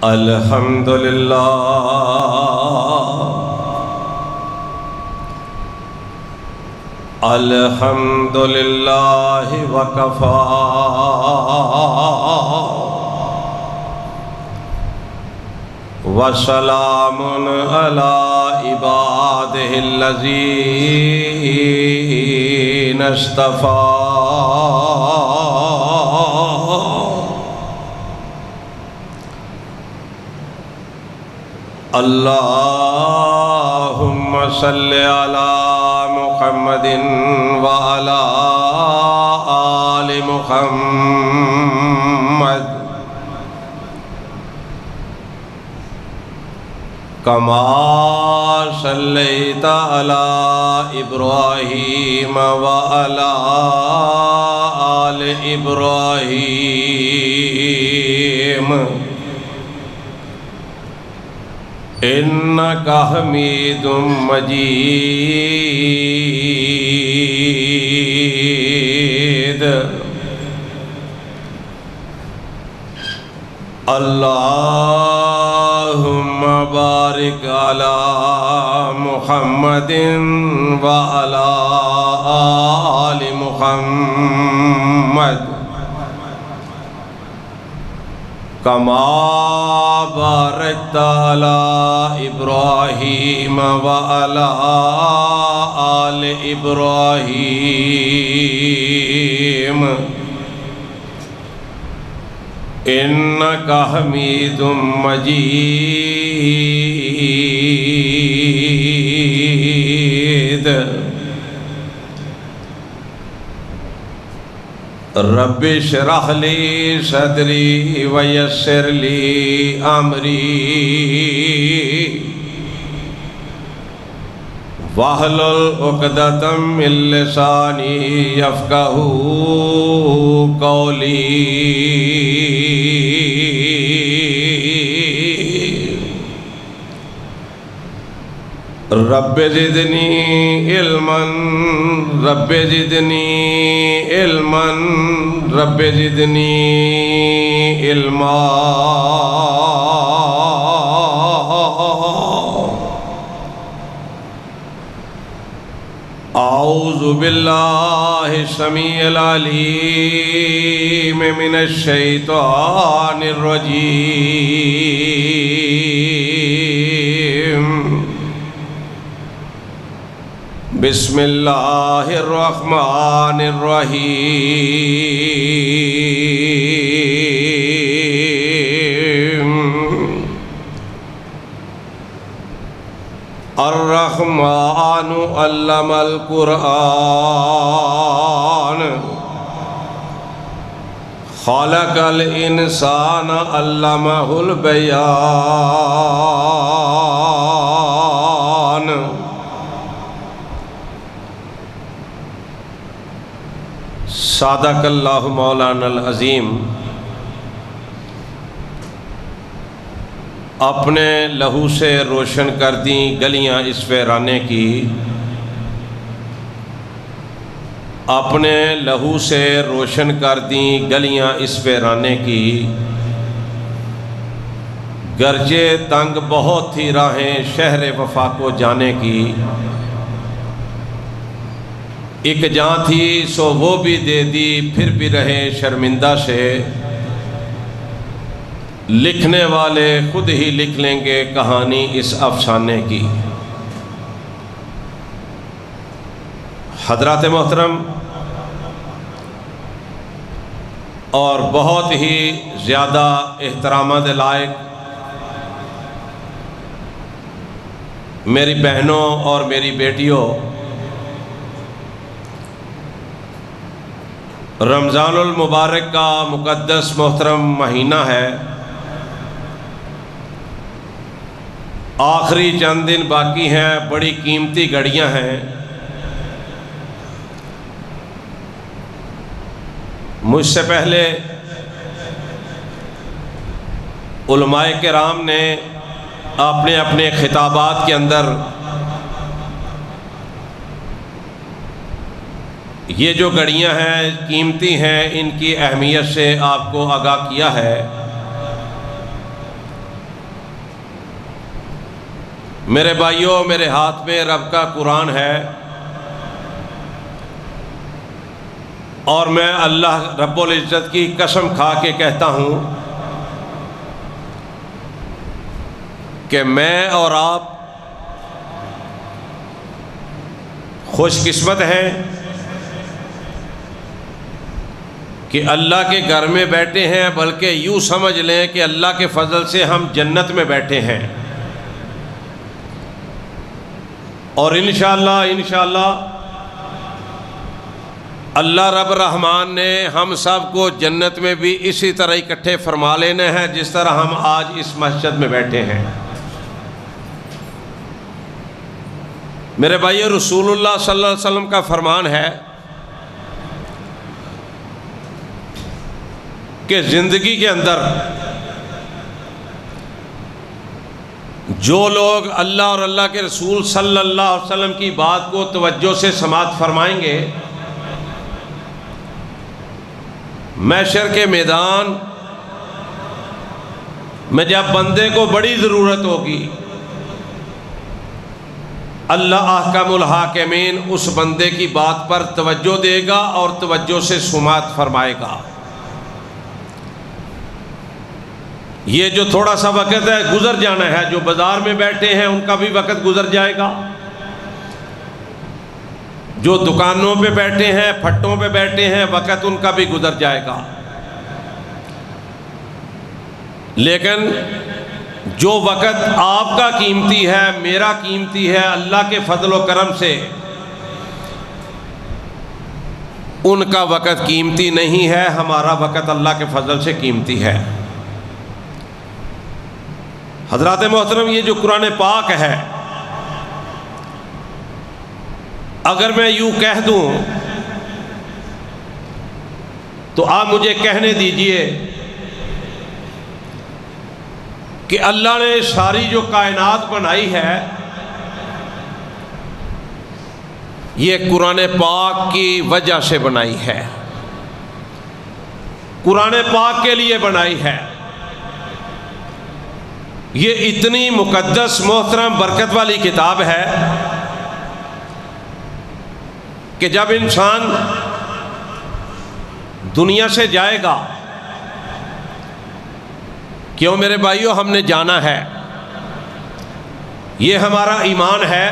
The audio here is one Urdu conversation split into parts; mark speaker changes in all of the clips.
Speaker 1: الحمد للہ وکفا وسلام علی عبادہ الذین اصطفیٰ اللہم صلی علی محمد وعلی آل محمد کما صلیت علی ابراہیم وعلی آل ابراہیم انک حمید مجید اللہم بارک علی محمد وعلی آل محمد کما بارکت علی ابراہیم وعلی آل ابراہیم انک حمید مجید رب اشرح لی صدری ویسر لی امری واحلل عقدۃ من لسانی یفقہوا قولی رب زدنی علما رب زدنی علما رب زدنی علما اعوذ باللہ السمیع العلیم من الشیطان الرجیم بسم اللہ الرحمن الرحیم الرحمن علم القرآن خلق الانسان علمہ البیان صادق اللہ مولانا العظیم اپنے لہو سے روشن کر دیں گلیاں اس ویرانے کی اپنے لہو سے روشن کر دیں گلیاں اس ویرانے کی گرچہ تنگ بہت تھی راہیں شہر وفا کو جانے کی ایک جان تھی سو وہ بھی دے دی پھر بھی رہے شرمندہ سے لکھنے والے خود ہی لکھ لیں گے کہانی اس افسانے کی حضرات محترم اور بہت ہی زیادہ احترامات لائق میری بہنوں اور میری بیٹیوں، رمضان المبارک کا مقدس محترم مہینہ ہے، آخری چند دن باقی ہیں، بڑی قیمتی گھڑیاں ہیں۔ مجھ سے پہلے علماء کرام نے اپنے اپنے خطابات کے اندر یہ جو گھڑیاں ہیں قیمتی ہیں، ان کی اہمیت سے آپ کو آگاہ کیا ہے۔ میرے بھائیوں، میرے ہاتھ میں رب کا قرآن ہے، اور میں اللہ رب العزت کی قسم کھا کے کہتا ہوں کہ میں اور آپ خوش قسمت ہیں کہ اللہ کے گھر میں بیٹھے ہیں، بلکہ یوں سمجھ لیں کہ اللہ کے فضل سے ہم جنت میں بیٹھے ہیں، اور انشاءاللہ اللہ رب رحمان نے ہم سب کو جنت میں بھی اسی طرح اکٹھے فرما لینے ہیں جس طرح ہم آج اس مسجد میں بیٹھے ہیں۔ میرے بھائی، رسول اللہ صلی اللہ علیہ وسلم کا فرمان ہے کہ زندگی کے اندر جو لوگ اللہ اور اللہ کے رسول صلی اللہ علیہ وسلم کی بات کو توجہ سے سماعت فرمائیں گے، محشر کے میدان میں جب بندے کو بڑی ضرورت ہوگی، اللہ احکم الحاکمین اس بندے کی بات پر توجہ دے گا اور توجہ سے سماعت فرمائے گا۔ یہ جو تھوڑا سا وقت ہے گزر جانا ہے، جو بازار میں بیٹھے ہیں ان کا بھی وقت گزر جائے گا، جو دکانوں پہ بیٹھے ہیں، پھٹوں پہ بیٹھے ہیں، وقت ان کا بھی گزر جائے گا، لیکن جو وقت آپ کا قیمتی ہے، میرا قیمتی ہے، اللہ کے فضل و کرم سے ان کا وقت قیمتی نہیں ہے، ہمارا وقت اللہ کے فضل سے قیمتی ہے۔ حضرات محترم، یہ جو قرآن پاک ہے، اگر میں یوں کہہ دوں تو آپ مجھے کہنے دیجئے کہ اللہ نے ساری جو کائنات بنائی ہے یہ قرآن پاک کی وجہ سے بنائی ہے، قرآن پاک کے لیے بنائی ہے۔ یہ اتنی مقدس، محترم، برکت والی کتاب ہے کہ جب انسان دنیا سے جائے گا، کیوں میرے بھائیوں، ہم نے جانا ہے، یہ ہمارا ایمان ہے،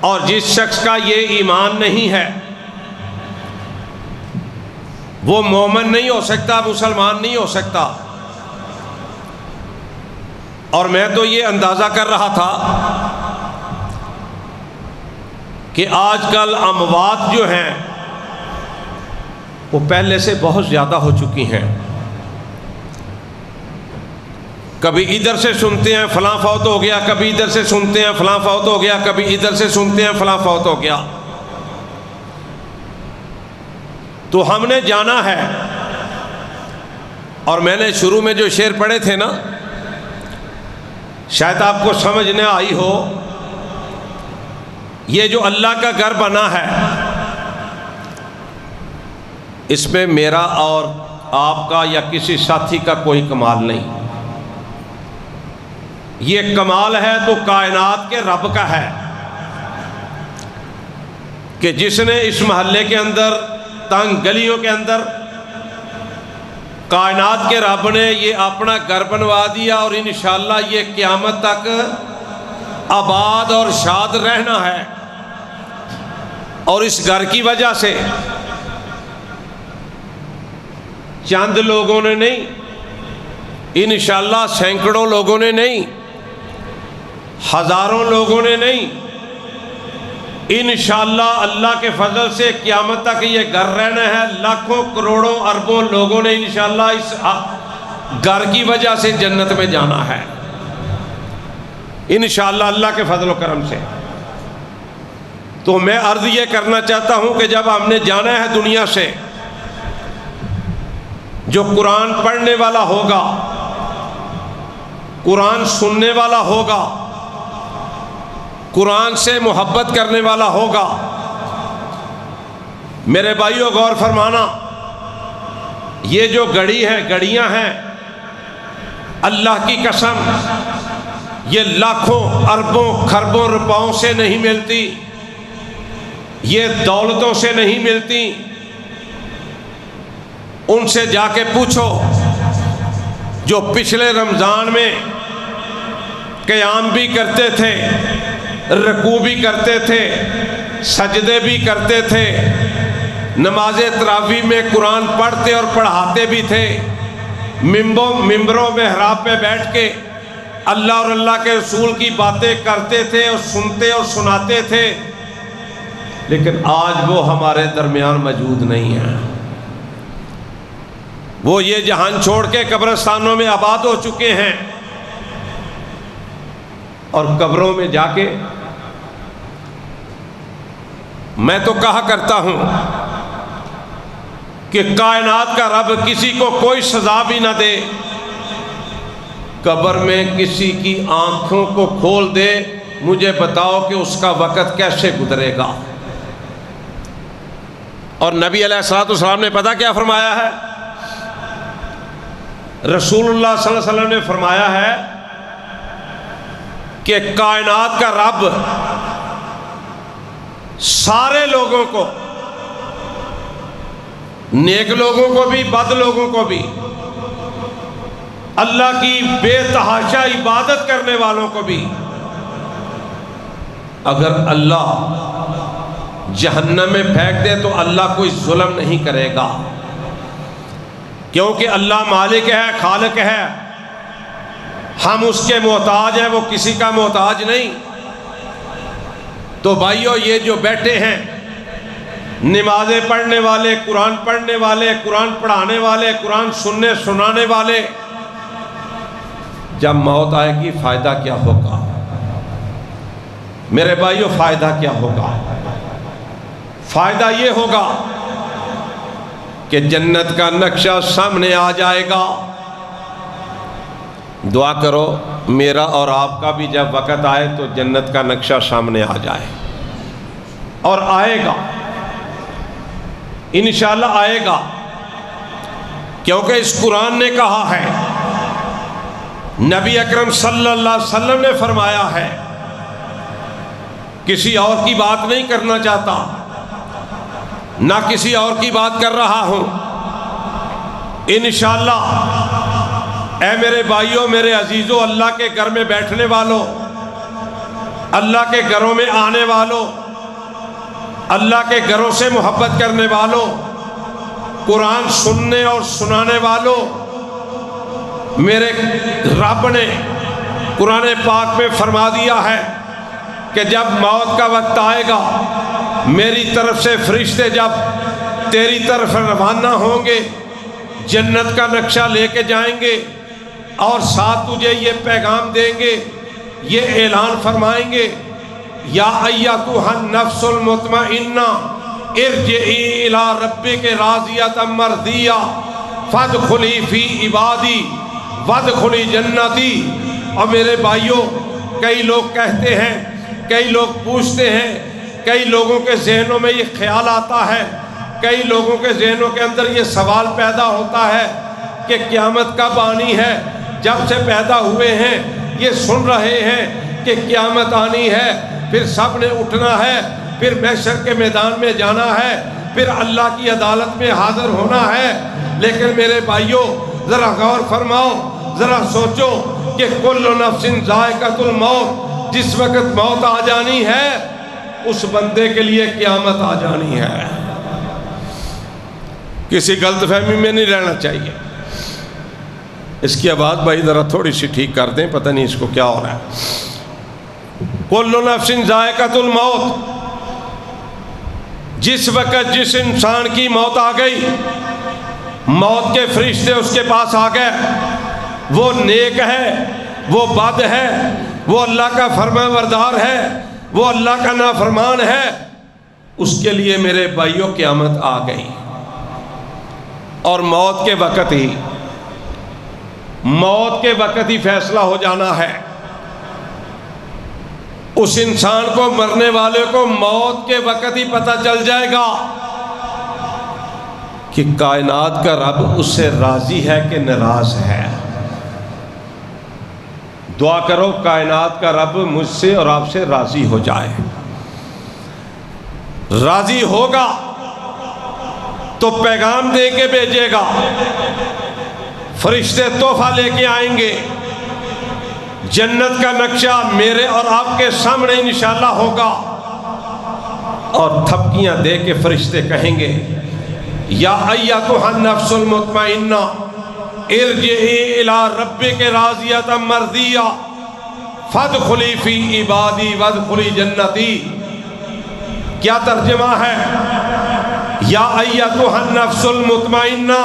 Speaker 1: اور جس شخص کا یہ ایمان نہیں ہے وہ مومن نہیں ہو سکتا، مسلمان نہیں ہو سکتا۔ اور میں تو یہ اندازہ کر رہا تھا کہ آج کل اموات جو ہیں وہ پہلے سے بہت زیادہ ہو چکی ہیں۔ کبھی ادھر سے سنتے ہیں فلاں فوت ہو گیا، کبھی ادھر سے سنتے ہیں فلاں فوت ہو گیا، کبھی ادھر سے سنتے ہیں فلاں فوت ہو گیا۔ تو ہم نے جانا ہے، اور میں نے شروع میں جو شعر پڑھے تھے نا، شاید آپ کو سمجھ نہ آئی ہو، یہ جو اللہ کا گھر بنا ہے اس میں میرا اور آپ کا یا کسی ساتھی کا کوئی کمال نہیں، یہ کمال ہے تو کائنات کے رب کا ہے کہ جس نے اس محلے کے اندر، تنگ گلیوں کے اندر، کائنات کے رب نے یہ اپنا گھر بنوا دیا، اور انشاءاللہ یہ قیامت تک آباد اور شاد رہنا ہے۔ اور اس گھر کی وجہ سے چند لوگوں نے نہیں، انشاءاللہ سینکڑوں لوگوں نے نہیں، ہزاروں لوگوں نے نہیں، انشاءاللہ اللہ کے فضل سے قیامت تک یہ گھر رہنا ہے۔ لاکھوں کروڑوں اربوں لوگوں نے انشاءاللہ اس گھر کی وجہ سے جنت میں جانا ہے، انشاءاللہ اللہ کے فضل و کرم سے۔ تو میں عرض یہ کرنا چاہتا ہوں کہ جب ہم نے جانا ہے دنیا سے، جو قرآن پڑھنے والا ہوگا، قرآن سننے والا ہوگا، قرآن سے محبت کرنے والا ہوگا، میرے بھائیوں غور فرمانا، یہ جو گھڑی ہے، گھڑیاں ہیں، اللہ کی قسم یہ لاکھوں اربوں خربوں روپوں سے نہیں ملتی، یہ دولتوں سے نہیں ملتی۔ ان سے جا کے پوچھو جو پچھلے رمضان میں قیام بھی کرتے تھے، رکوع بھی کرتے تھے، سجدے بھی کرتے تھے، نماز تراویح میں قرآن پڑھتے اور پڑھاتے بھی تھے، ممبروں محراب پہ بیٹھ کے اللہ اور اللہ کے رسول کی باتیں کرتے تھے اور سنتے اور سناتے تھے، لیکن آج وہ ہمارے درمیان موجود نہیں ہیں۔ وہ یہ جہان چھوڑ کے قبرستانوں میں آباد ہو چکے ہیں، اور قبروں میں جا کے میں تو کہا کرتا ہوں کہ کائنات کا رب کسی کو کوئی سزا بھی نہ دے، قبر میں کسی کی آنکھوں کو کھول دے، مجھے بتاؤ کہ اس کا وقت کیسے گزرے گا۔ اور نبی علیہ الصلوۃ والسلام نے پتہ کیا فرمایا ہے؟ رسول اللہ صلی اللہ علیہ وسلم نے فرمایا ہے کہ کائنات کا رب سارے لوگوں کو، نیک لوگوں کو بھی بد لوگوں کو بھی، اللہ کی بے تحاشا عبادت کرنے والوں کو بھی، اگر اللہ جہنم میں پھینک دے تو اللہ کوئی ظلم نہیں کرے گا، کیونکہ اللہ مالک ہے، خالق ہے، ہم اس کے محتاج ہیں، وہ کسی کا محتاج نہیں۔ تو بھائیو، یہ جو بیٹھے ہیں نمازیں پڑھنے والے، قرآن پڑھنے والے، قرآن پڑھانے والے، قرآن سننے سنانے والے، جب موت آئے گی فائدہ کیا ہوگا؟ میرے بھائیو، فائدہ کیا ہوگا؟ فائدہ یہ ہوگا کہ جنت کا نقشہ سامنے آ جائے گا۔ دعا کرو میرا اور آپ کا بھی جب وقت آئے تو جنت کا نقشہ سامنے آ جائے، اور آئے گا انشاءاللہ، آئے گا، کیونکہ اس قرآن نے کہا ہے، نبی اکرم صلی اللہ علیہ وسلم نے فرمایا ہے، کسی اور کی بات نہیں کرنا چاہتا، نہ کسی اور کی بات کر رہا ہوں۔ انشاءاللہ اے میرے بھائیوں، میرے عزیزوں، اللہ کے گھر میں بیٹھنے والوں، اللہ کے گھروں میں آنے والوں، اللہ کے گھروں سے محبت کرنے والوں، قرآن سننے اور سنانے والوں، میرے رب نے قرآن پاک میں فرما دیا ہے کہ جب موت کا وقت آئے گا، میری طرف سے فرشتے جب تیری طرف روانہ ہوں گے، جنت کا نقشہ لے کے جائیں گے، اور ساتھ تجھے یہ پیغام دیں گے، یہ اعلان فرمائیں گے، یا ایتھا النفس المطمئنہ ارجعی الی ربک راضیۃ مرضیہ فادخلی فی عبادی وادخلی جنتی۔ اور میرے بھائیوں، کئی لوگ کہتے ہیں، کئی لوگ پوچھتے ہیں، کئی لوگوں کے ذہنوں میں یہ خیال آتا ہے، کئی لوگوں کے ذہنوں کے اندر یہ سوال پیدا ہوتا ہے کہ قیامت کب آنی ہے؟ جب سے پیدا ہوئے ہیں یہ سن رہے ہیں کہ قیامت آنی ہے، پھر سب نے اٹھنا ہے، پھر محشر کے میدان میں جانا ہے، پھر اللہ کی عدالت میں حاضر ہونا ہے۔ لیکن میرے بھائیوں، ذرا غور فرماؤ، ذرا سوچو کہ کل نفس ذائقۃ الموت، جس وقت موت آ جانی ہے اس بندے کے لیے قیامت آ جانی ہے۔ کسی غلط فہمی میں نہیں رہنا چاہیے۔ اس کی آواز بھائی ذرا تھوڑی سی ٹھیک کر دیں، پتہ نہیں اس کو کیا ہو رہا ہے۔ کل نفس ذائقۃ الموت، جس وقت جس انسان کی موت آ گئی، موت کے فرشتے اس کے پاس آ گئے، وہ نیک ہے، وہ بد ہے، وہ اللہ کا فرمان بردار ہے، وہ اللہ کا نافرمان ہے، اس کے لیے میرے بھائیوں قیامت آ گئی۔ اور موت کے وقت ہی فیصلہ ہو جانا ہے۔ اس انسان کو، مرنے والے کو موت کے وقت ہی پتہ چل جائے گا کہ کائنات کا رب اس سے راضی ہے کہ ناراض ہے۔ دعا کرو کائنات کا رب مجھ سے اور آپ سے راضی ہو جائے۔ راضی ہوگا تو پیغام دے کے بھیجے گا، فرشتے تحفہ لے کے آئیں گے، جنت کا نقشہ میرے اور آپ کے سامنے انشاءاللہ ہوگا، اور تھپکیاں دے کے فرشتے کہیں گے یا ایتھا النفس المطمئنہ ارجعی الی ربک راضیۃ مرضیہ فادخلی فی عبادی وادخلی جنتی۔ کیا ترجمہ ہے؟ یا ایتھا النفس المطمئنہ،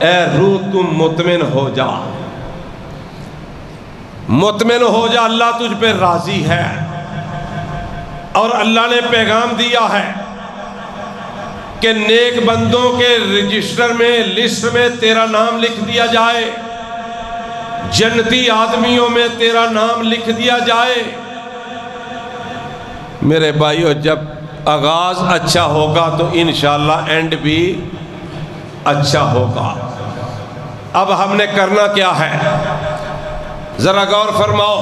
Speaker 1: اے روح تم مطمئن ہو جا، مطمئن ہو جا، اللہ تجھ پہ راضی ہے، اور اللہ نے پیغام دیا ہے کہ نیک بندوں کے رجسٹر میں، لسٹ میں تیرا نام لکھ دیا جائے، جنتی آدمیوں میں تیرا نام لکھ دیا جائے۔ میرے بھائیو، جب آغاز اچھا ہوگا تو انشاءاللہ اینڈ بھی اچھا ہوگا۔ اب ہم نے کرنا کیا ہے؟ ذرا غور فرماؤ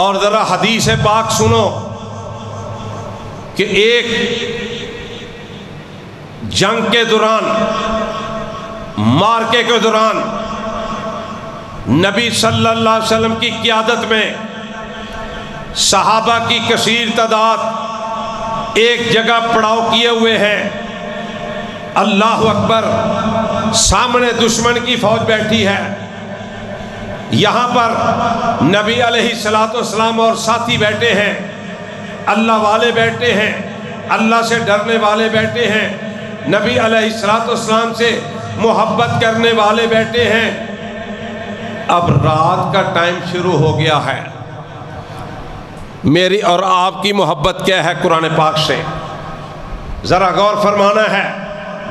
Speaker 1: اور ذرا حدیث پاک سنو کہ ایک جنگ کے دوران، مارکے کے دوران، نبی صلی اللہ علیہ وسلم کی قیادت میں صحابہ کی کثیر تعداد ایک جگہ پڑاؤ کیے ہوئے ہیں۔ اللہ اکبر، سامنے دشمن کی فوج بیٹھی ہے، یہاں پر نبی علیہ السلام اور ساتھی بیٹھے ہیں، اللہ والے بیٹھے ہیں، اللہ سے ڈرنے والے بیٹھے ہیں، نبی علیہ السلام سے محبت کرنے والے بیٹھے ہیں۔ اب رات کا ٹائم شروع ہو گیا ہے۔ میری اور آپ کی محبت کیا ہے قرآن پاک سے؟ ذرا غور فرمانا ہے۔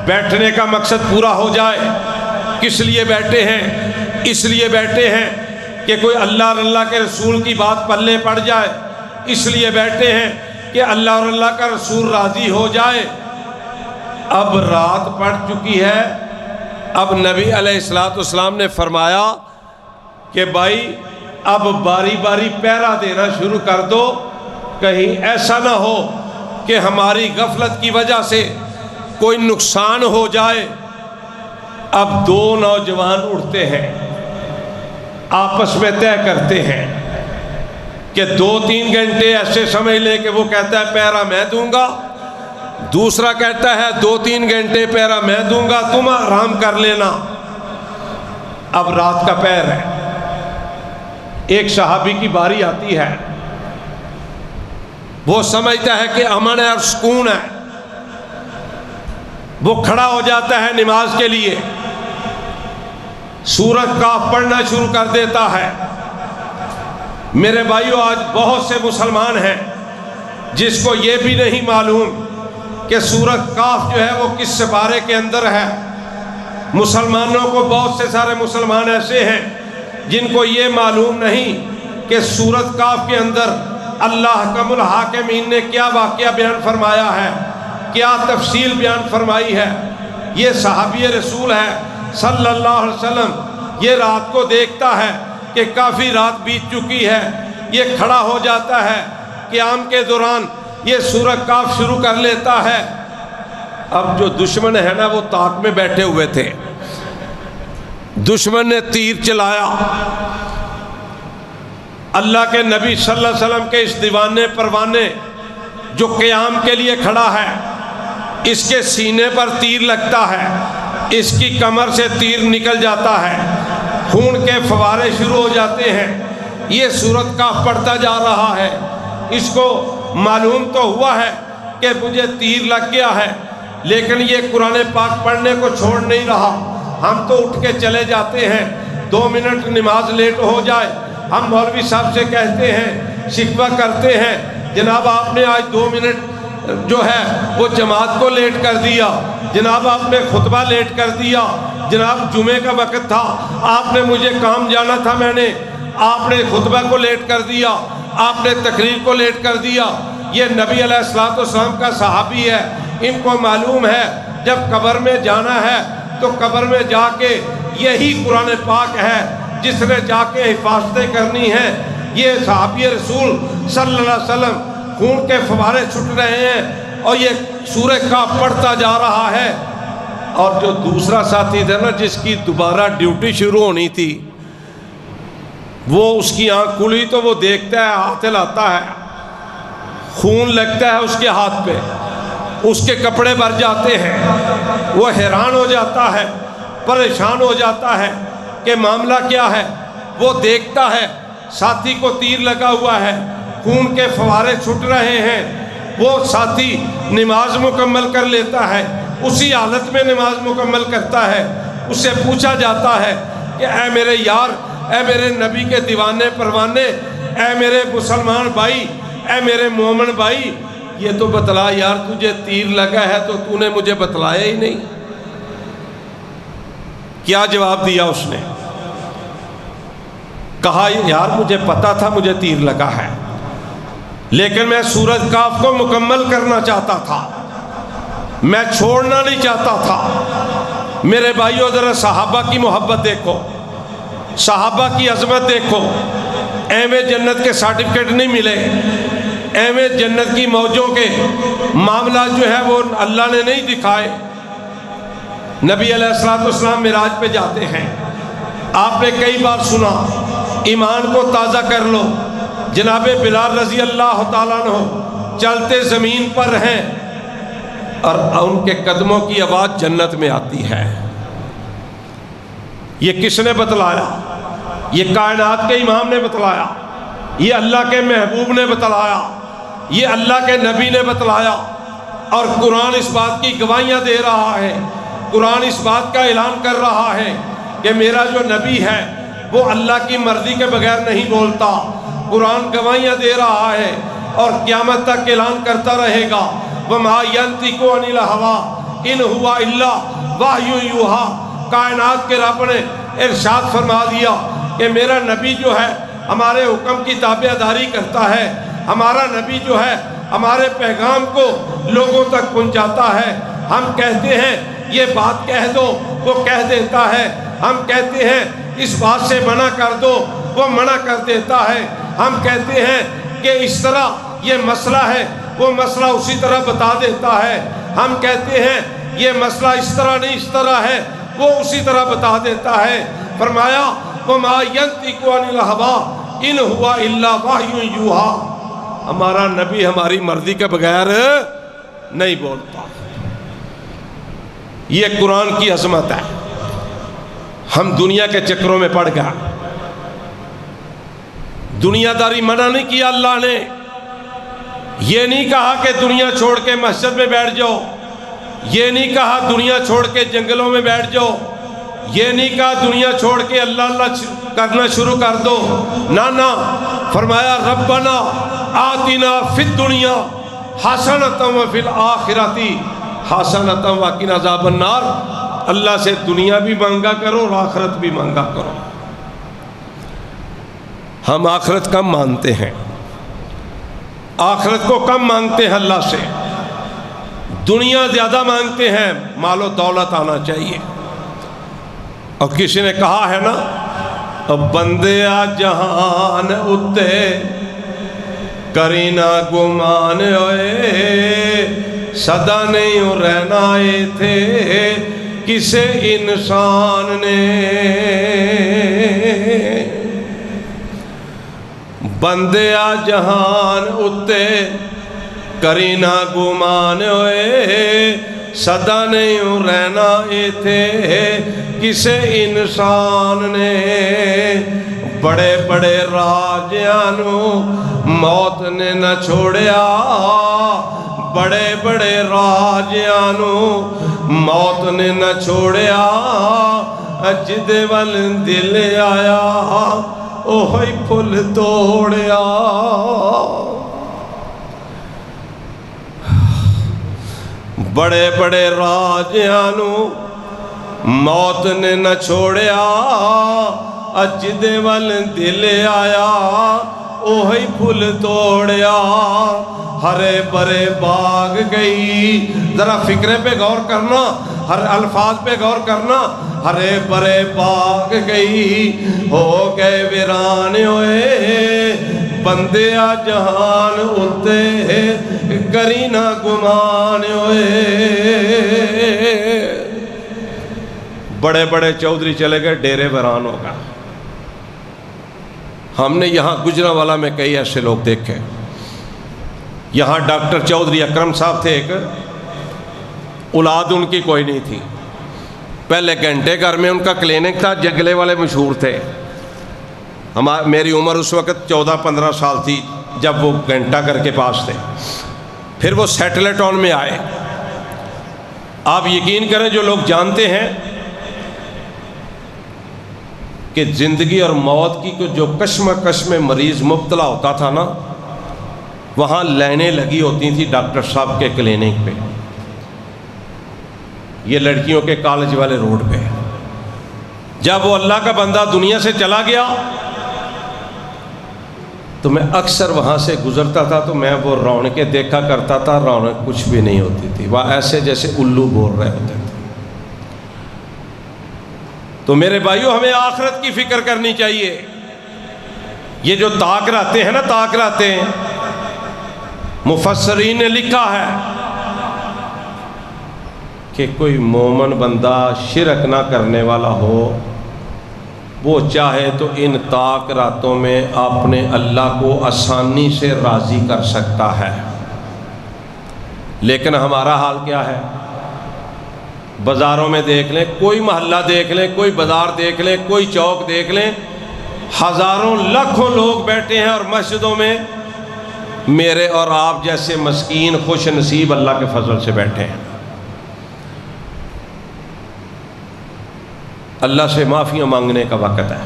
Speaker 1: بیٹھنے کا مقصد پورا ہو جائے۔ کس لیے بیٹھے ہیں؟ اس لیے بیٹھے ہیں کہ کوئی اللہ اور اللہ کے رسول کی بات پلے پڑ جائے، اس لیے بیٹھے ہیں کہ اللہ اور اللہ کا رسول راضی ہو جائے۔ اب رات پڑ چکی ہے، اب نبی علیہ السلام نے فرمایا کہ بھائی اب باری باری پہرا دینا شروع کر دو، کہیں ایسا نہ ہو کہ ہماری غفلت کی وجہ سے کوئی نقصان ہو جائے۔ اب دو نوجوان اٹھتے ہیں، آپس میں طے کرتے ہیں کہ 2-3 گھنٹے ایسے سمجھ لیں کہ وہ کہتا ہے پہرا میں دوں گا، دوسرا کہتا ہے 2-3 گھنٹے پہرا میں دوں گا، تم آرام کر لینا۔ اب رات کا پہر ہے، ایک صحابی کی باری آتی ہے، وہ سمجھتا ہے کہ امن ہے اور سکون ہے، وہ کھڑا ہو جاتا ہے نماز کے لیے، سورۃ کاف پڑھنا شروع کر دیتا ہے۔ میرے بھائیو، آج بہت سے مسلمان ہیں جس کو یہ بھی نہیں معلوم کہ سورۃ کاف جو ہے وہ کس سپارے کے اندر ہے۔ مسلمانوں کو، بہت سے سارے مسلمان ایسے ہیں جن کو یہ معلوم نہیں کہ سورۃ کاف کے اندر اللہ حکم الحاکمین نے کیا واقعہ بیان فرمایا ہے، کیا تفصیل بیان فرمائی ہے۔ یہ صحابی رسول ہے صلی اللہ علیہ وسلم، یہ رات کو دیکھتا ہے کہ کافی رات بیت چکی ہے، یہ کھڑا ہو جاتا ہے، قیام کے دوران یہ سورۃ کاف شروع کر لیتا ہے۔ اب جو دشمن ہے نا، وہ طاق میں بیٹھے ہوئے تھے، دشمن نے تیر چلایا، اللہ کے نبی صلی اللہ علیہ وسلم کے اس دیوانے پروانے جو قیام کے لیے کھڑا ہے، اس کے سینے پر تیر لگتا ہے، اس کی کمر سے تیر نکل جاتا ہے، خون کے فوارے شروع ہو جاتے ہیں، یہ سورۃ کاف پڑھتا جا رہا ہے۔ اس کو معلوم تو ہوا ہے کہ مجھے تیر لگ گیا ہے، لیکن یہ قرآن پاک پڑھنے کو چھوڑ نہیں رہا۔ ہم تو اٹھ کے چلے جاتے ہیں، 2 منٹ نماز لیٹ ہو جائے ہم مولوی صاحب سے کہتے ہیں، شکوہ کرتے ہیں، جناب آپ نے آج 2 منٹ جو ہے وہ جماعت کو لیٹ کر دیا، جناب آپ نے خطبہ لیٹ کر دیا، جناب جمعے کا وقت تھا، آپ نے مجھے کام جانا تھا، آپ نے خطبہ کو لیٹ کر دیا، آپ نے تقریر کو لیٹ کر دیا۔ یہ نبی علیہ السلام کا صحابی ہے، ان کو معلوم ہے جب قبر میں جانا ہے تو قبر میں جا کے یہی قرآن پاک ہے جس نے جا کے حفاظتیں کرنی ہیں. یہ صحابی رسول صلی اللہ علیہ وسلم خون کے فوارے چھٹ رہے ہیں اور یہ سورہ کہف پڑھتا جا رہا ہے. اور جو دوسرا ساتھی تھا نا جس کی دوبارہ ڈیوٹی شروع ہونی تھی، وہ اس کی آنکھ کھلی تو وہ دیکھتا ہے، ہاتھ ہلاتا ہے، خون لگتا ہے اس کے ہاتھ پہ، اس کے کپڑے بھر جاتے ہیں. وہ حیران ہو جاتا ہے، پریشان ہو جاتا ہے کہ معاملہ کیا ہے. وہ دیکھتا ہے ساتھی کو تیر لگا ہوا ہے، خون کے فوارے چھٹ رہے ہیں. وہ ساتھی نماز مکمل کر لیتا ہے، اسی حالت میں نماز مکمل کرتا ہے. اس سے پوچھا جاتا ہے کہ اے میرے یار، اے میرے نبی کے دیوانے پروانے، اے میرے مسلمان بھائی، اے میرے مومن بھائی، یہ تو بتلا یار، تجھے تیر لگا ہے تو تو نے مجھے بتلایا ہی نہیں. کیا جواب دیا اس نے؟ کہا یار مجھے پتا تھا مجھے تیر لگا ہے، لیکن میں سورۃ کہف کو مکمل کرنا چاہتا تھا، میں چھوڑنا نہیں چاہتا تھا. میرے بھائیو ذرا صحابہ کی محبت دیکھو، صحابہ کی عظمت دیکھو. ایویں جنت کے سرٹیفکیٹ نہیں ملے، ایویں جنت کی موجوں کے معاملات جو ہے وہ اللہ نے نہیں دکھائے. نبی علیہ السلام معراج پہ جاتے ہیں. آپ نے کئی بار سنا ایمان کو تازہ کر لو. جناب بلال رضی اللہ تعالیٰ عنہ چلتے زمین پر ہیں اور ان کے قدموں کی آواز جنت میں آتی ہے. یہ کس نے بتلایا؟ یہ کائنات کے امام نے بتلایا، یہ اللہ کے محبوب نے بتلایا، یہ اللہ کے نبی نے بتلایا. اور قرآن اس بات کی گواہیاں دے رہا ہے، قرآن اس بات کا اعلان کر رہا ہے کہ میرا جو نبی ہے وہ اللہ کی مرضی کے بغیر نہیں بولتا. قرآن گواہیاں دے رہا ہے اور قیامت تک اعلان کرتا رہے گا. وَمَا يَنْطِقُ عَنِ الْهَوَىٰ إِنْ هُوَ إِلَّا وَحْيٌ يُوحَىٰ. کائنات کے رب نے ارشاد فرما دیا کہ میرا نبی جو ہے ہمارے حکم کی تابع داری کرتا ہے. ہمارا نبی جو ہے ہمارے پیغام کو لوگوں تک پہنچاتا ہے. ہم کہتے ہیں یہ بات کہہ دو، وہ کہہ دیتا ہے. ہم کہتے ہیں اس بات سے منع کر دو، وہ منع کر دیتا ہے. ہم کہتے ہیں کہ اس طرح یہ مسئلہ ہے، وہ مسئلہ اسی طرح بتا دیتا ہے. ہم کہتے ہیں یہ مسئلہ اس طرح نہیں اس طرح ہے، وہ اسی طرح بتا دیتا ہے. فرمایا وَمَا يَنْطِقُ عَنِ الْهَوَىٰ إِنْ هُوَ إِلَّا وَحْيٌ يُوحَىٰ. ہمارا نبی ہماری مرضی کے بغیر نہیں بولتا. یہ قرآن کی عظمت ہے. ہم دنیا کے چکروں میں پڑ گئے. دنیا داری منع نہیں کیا اللہ نے. یہ نہیں کہا کہ دنیا چھوڑ کے مسجد میں بیٹھ جاؤ، یہ نہیں کہا دنیا چھوڑ کے جنگلوں میں بیٹھ جاؤ، یہ نہیں کہا دنیا چھوڑ کے اللہ اللہ کرنا شروع کر دو. نہ، فرمایا ربنا آتنا فی الدنیا حسنۃ وفی الآخرۃ حسنۃ وقنا عذاب النار. اللہ سے دنیا بھی مانگا کرو اور آخرت بھی مانگا کرو. ہم آخرت کم مانتے ہیں، آخرت کو کم مانگتے ہیں اللہ سے، دنیا زیادہ مانگتے ہیں. مال و دولت آنا چاہیے. اور کسی نے کہا ہے نا بندیا جہان اتے کرینا گمان ہوئے صدا نہیں رہنا تھے کسے انسان نے. بندیا جہان اتے کرینا گمان ہوئے صدا نہیں رہنا تھے کسے انسان نے. بڑے بڑے راجیانوں موت نے نہ چھوڑیا، بڑے بڑے راجیانوں موت نے نہ چھوڑیا. جدے ول دل آیا اوہی پھل توڑیا. بڑے بڑے راجیانوں موت نے نہ چھوڑیا، جدے ول دل آیا اوہی پھل توڑیا. ہرے برے باغ گئی. ذرا فکرے پہ غور کرنا، ہر الفاظ پہ غور کرنا. ہرے پرے پاک گئی ہو گئے ویران ہوئے بندیا جہان اتے کری نہ گمان ہوئے بڑے بڑے چودھری چلے گئے ڈیرے ویران ہوگا ہم نے یہاں گجرانوالہ میں کئی ایسے لوگ دیکھے یہاں ڈاکٹر چودھری اکرم صاحب تھے ایک اولاد ان کی کوئی نہیں تھی پہلے گھنٹے گھر میں ان کا کلینک تھا جگلے والے مشہور تھے میری عمر اس وقت 14-15 سال تھی جب وہ گھنٹہ گھر کے پاس تھے پھر وہ سیٹلر ٹاؤن میں آئے آپ یقین کریں جو لوگ جانتے ہیں کہ زندگی اور موت کی جو کشمکش میں مریض مبتلا ہوتا تھا نا وہاں لائنیں لگی ہوتی تھی ڈاکٹر صاحب کے کلینک پہ یہ لڑکیوں کے کالج والے روڈ پہ جب وہ اللہ کا بندہ دنیا سے چلا گیا تو میں اکثر وہاں سے گزرتا تھا تو میں وہ رونقیں دیکھا کرتا تھا رونق کچھ بھی نہیں ہوتی تھی وہ ایسے جیسے الو بول رہے ہوتے تھے تو میرے بھائیوں ہمیں آخرت کی فکر کرنی چاہیے یہ جو طاق رہتے ہیں نا طاق رہتے ہیں مفسرین نے لکھا ہے کہ کوئی مومن بندہ شرک نہ کرنے والا ہو وہ چاہے تو ان طاق راتوں میں اپنے اللہ کو آسانی سے راضی کر سکتا ہے لیکن ہمارا حال کیا ہے بازاروں میں دیکھ لیں کوئی محلہ دیکھ لیں کوئی بازار دیکھ لیں کوئی چوک دیکھ لیں ہزاروں لاکھوں لوگ بیٹھے ہیں اور مسجدوں میں میرے اور آپ جیسے مسکین خوش نصیب اللہ کے فضل سے بیٹھے ہیں اللہ سے معافیاں مانگنے کا وقت ہے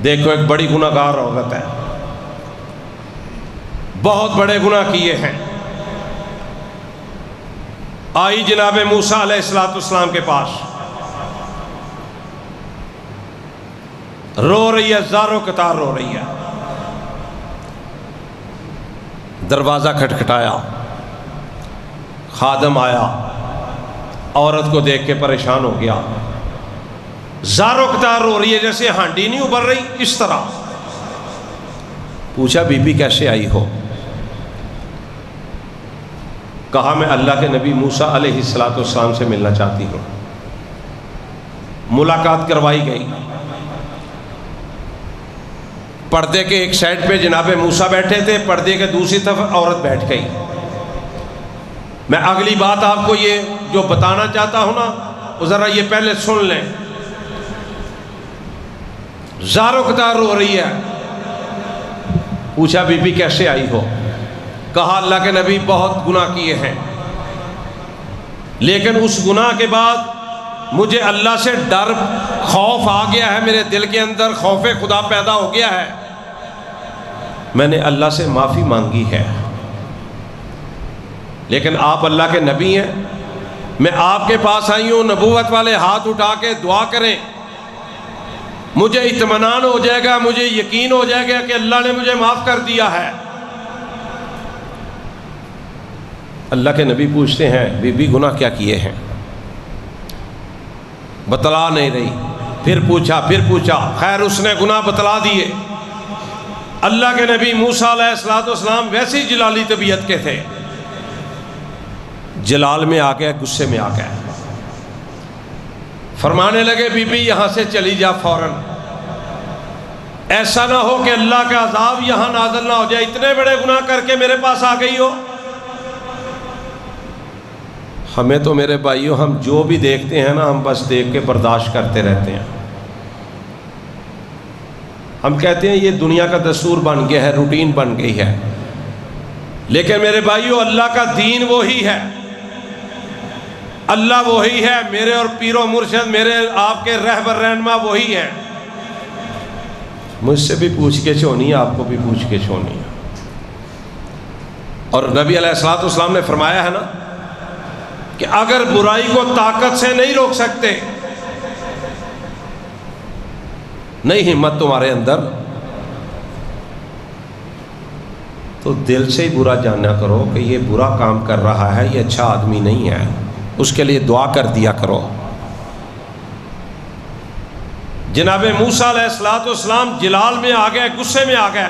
Speaker 1: دیکھو ایک بڑی گناہ گار عورت ہے بہت بڑے گناہ کیے ہیں آئی جناب موسیٰ علیہ السلام کے پاس رو رہی ہے زاروں قطار رو رہی ہے دروازہ کھٹکھٹایا خادم آیا عورت کو دیکھ کے پریشان ہو گیا زاروں قطار رو رہی ہے جیسے ہانڈی نہیں ابھر رہی اس طرح پوچھا بی بی کیسے آئی ہو کہا میں اللہ کے نبی موسیٰ علیہ السلام سے ملنا چاہتی ہوں ملاقات کروائی گئی پردے کے ایک سائڈ پہ جناب موسیٰ بیٹھے تھے پردے کے دوسری طرف عورت بیٹھ گئی میں اگلی بات آپ کو یہ جو بتانا چاہتا ہوں نا وہ ذرا یہ پہلے سن لیں زاروں قطار رو رہی ہے پوچھا بی بی کیسے آئی ہو کہا اللہ کے نبی بہت گناہ کیے ہیں لیکن اس گناہ کے بعد مجھے اللہ سے ڈر خوف آ گیا ہے میرے دل کے اندر خوف خدا پیدا ہو گیا ہے میں نے اللہ سے معافی مانگی ہے لیکن آپ اللہ کے نبی ہیں میں آپ کے پاس آئی ہوں نبوت والے ہاتھ اٹھا کے دعا کریں مجھے اطمینان ہو جائے گا مجھے یقین ہو جائے گا کہ اللہ نے مجھے معاف کر دیا ہے اللہ کے نبی پوچھتے ہیں بی بی گناہ کیا کیے ہیں بتلا نہیں رہی پھر پوچھا خیر اس نے گناہ بتلا دیے اللہ کے نبی موسیٰ علیہ السلام ویسی جلالی طبیعت کے تھے جلال میں آ گئے غصے میں آ گئے فرمانے لگے بی بی یہاں سے چلی جا فوراً ایسا نہ ہو کہ اللہ کا عذاب یہاں نازل نہ ہو جائے اتنے بڑے گناہ کر کے میرے پاس آ گئی ہو ہمیں تو میرے بھائیوں ہم جو بھی دیکھتے ہیں نا ہم بس دیکھ کے برداشت کرتے رہتے ہیں ہم کہتے ہیں یہ دنیا کا دستور بن گیا ہے روٹین بن گئی ہے لیکن میرے بھائیوں اللہ کا دین وہی ہے اللہ وہی ہے میرے اور پیر و مرشد میرے آپ کے رہبر رہنما وہی ہے مجھ سے بھی پوچھ کے چھونی ہے آپ کو بھی پوچھ کے چھونی ہے اور نبی علیہ السلام نے فرمایا ہے نا کہ اگر برائی کو طاقت سے نہیں روک سکتے نہیں ہمت تمہارے اندر تو دل سے ہی برا جاننا کرو کہ یہ برا کام کر رہا ہے یہ اچھا آدمی نہیں ہے اس کے لیے دعا کر دیا کرو جناب موسیٰ علیہ السلام جلال میں آ گئے، غصے میں آ گئے،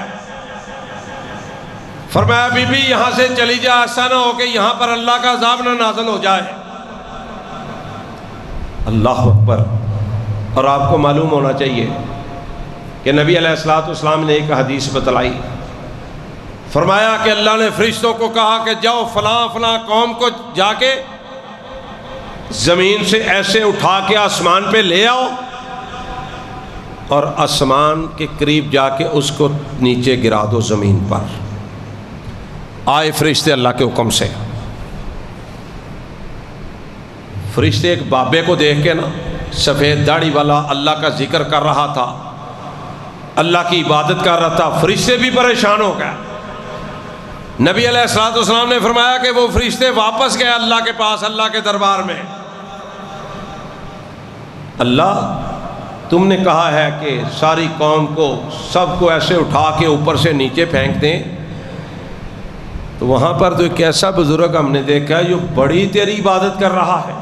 Speaker 1: فرمایا بی بی یہاں سے چلی جا، ایسا نہ ہو کہ یہاں پر اللہ کا عذاب نہ نازل ہو جائے۔ اللہ اکبر۔ اور آپ کو معلوم ہونا چاہیے کہ نبی علیہ السلام نے ایک حدیث بتلائی، فرمایا کہ اللہ نے فرشتوں کو کہا کہ جاؤ فلاں فلاں قوم کو جا کے زمین سے ایسے اٹھا کے آسمان پہ لے آؤ، اور آسمان کے قریب جا کے اس کو نیچے گرا دو زمین پر۔ آئے فرشتے اللہ کے حکم سے، فرشتے ایک بابے کو دیکھ کے نا، سفید داڑھی والا، اللہ کا ذکر کر رہا تھا، اللہ کی عبادت کر رہا تھا، فرشتے بھی پریشان ہو گئے۔ نبی علیہ السلام نے فرمایا کہ وہ فرشتے واپس گئے اللہ کے پاس، اللہ کے دربار میں۔ اللہ تم نے کہا ہے کہ ساری قوم کو، سب کو ایسے اٹھا کے اوپر سے نیچے پھینک دیں، تو وہاں پر تو ایک ایسا بزرگ ہم نے دیکھا جو بڑی تیری عبادت کر رہا ہے۔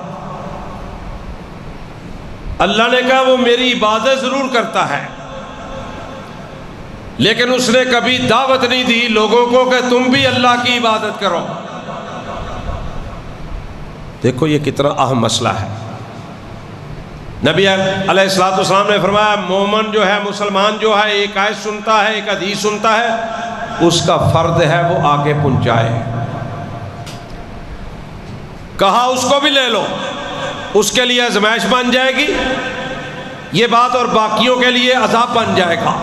Speaker 1: اللہ نے کہا وہ میری عبادت ضرور کرتا ہے، لیکن اس نے کبھی دعوت نہیں دی لوگوں کو کہ تم بھی اللہ کی عبادت کرو۔ دیکھو یہ کتنا اہم مسئلہ ہے۔ نبی علیہ السلام نے فرمایا مومن جو ہے، مسلمان جو ہے، ایک آیت سنتا ہے، ایک حدیث سنتا ہے، اس کا فرض ہے وہ آگے پہنچائے۔ کہا اس کو بھی لے لو، اس کے لیے آزمائش بن جائے گی یہ بات، اور باقیوں کے لیے عذاب بن جائے گا۔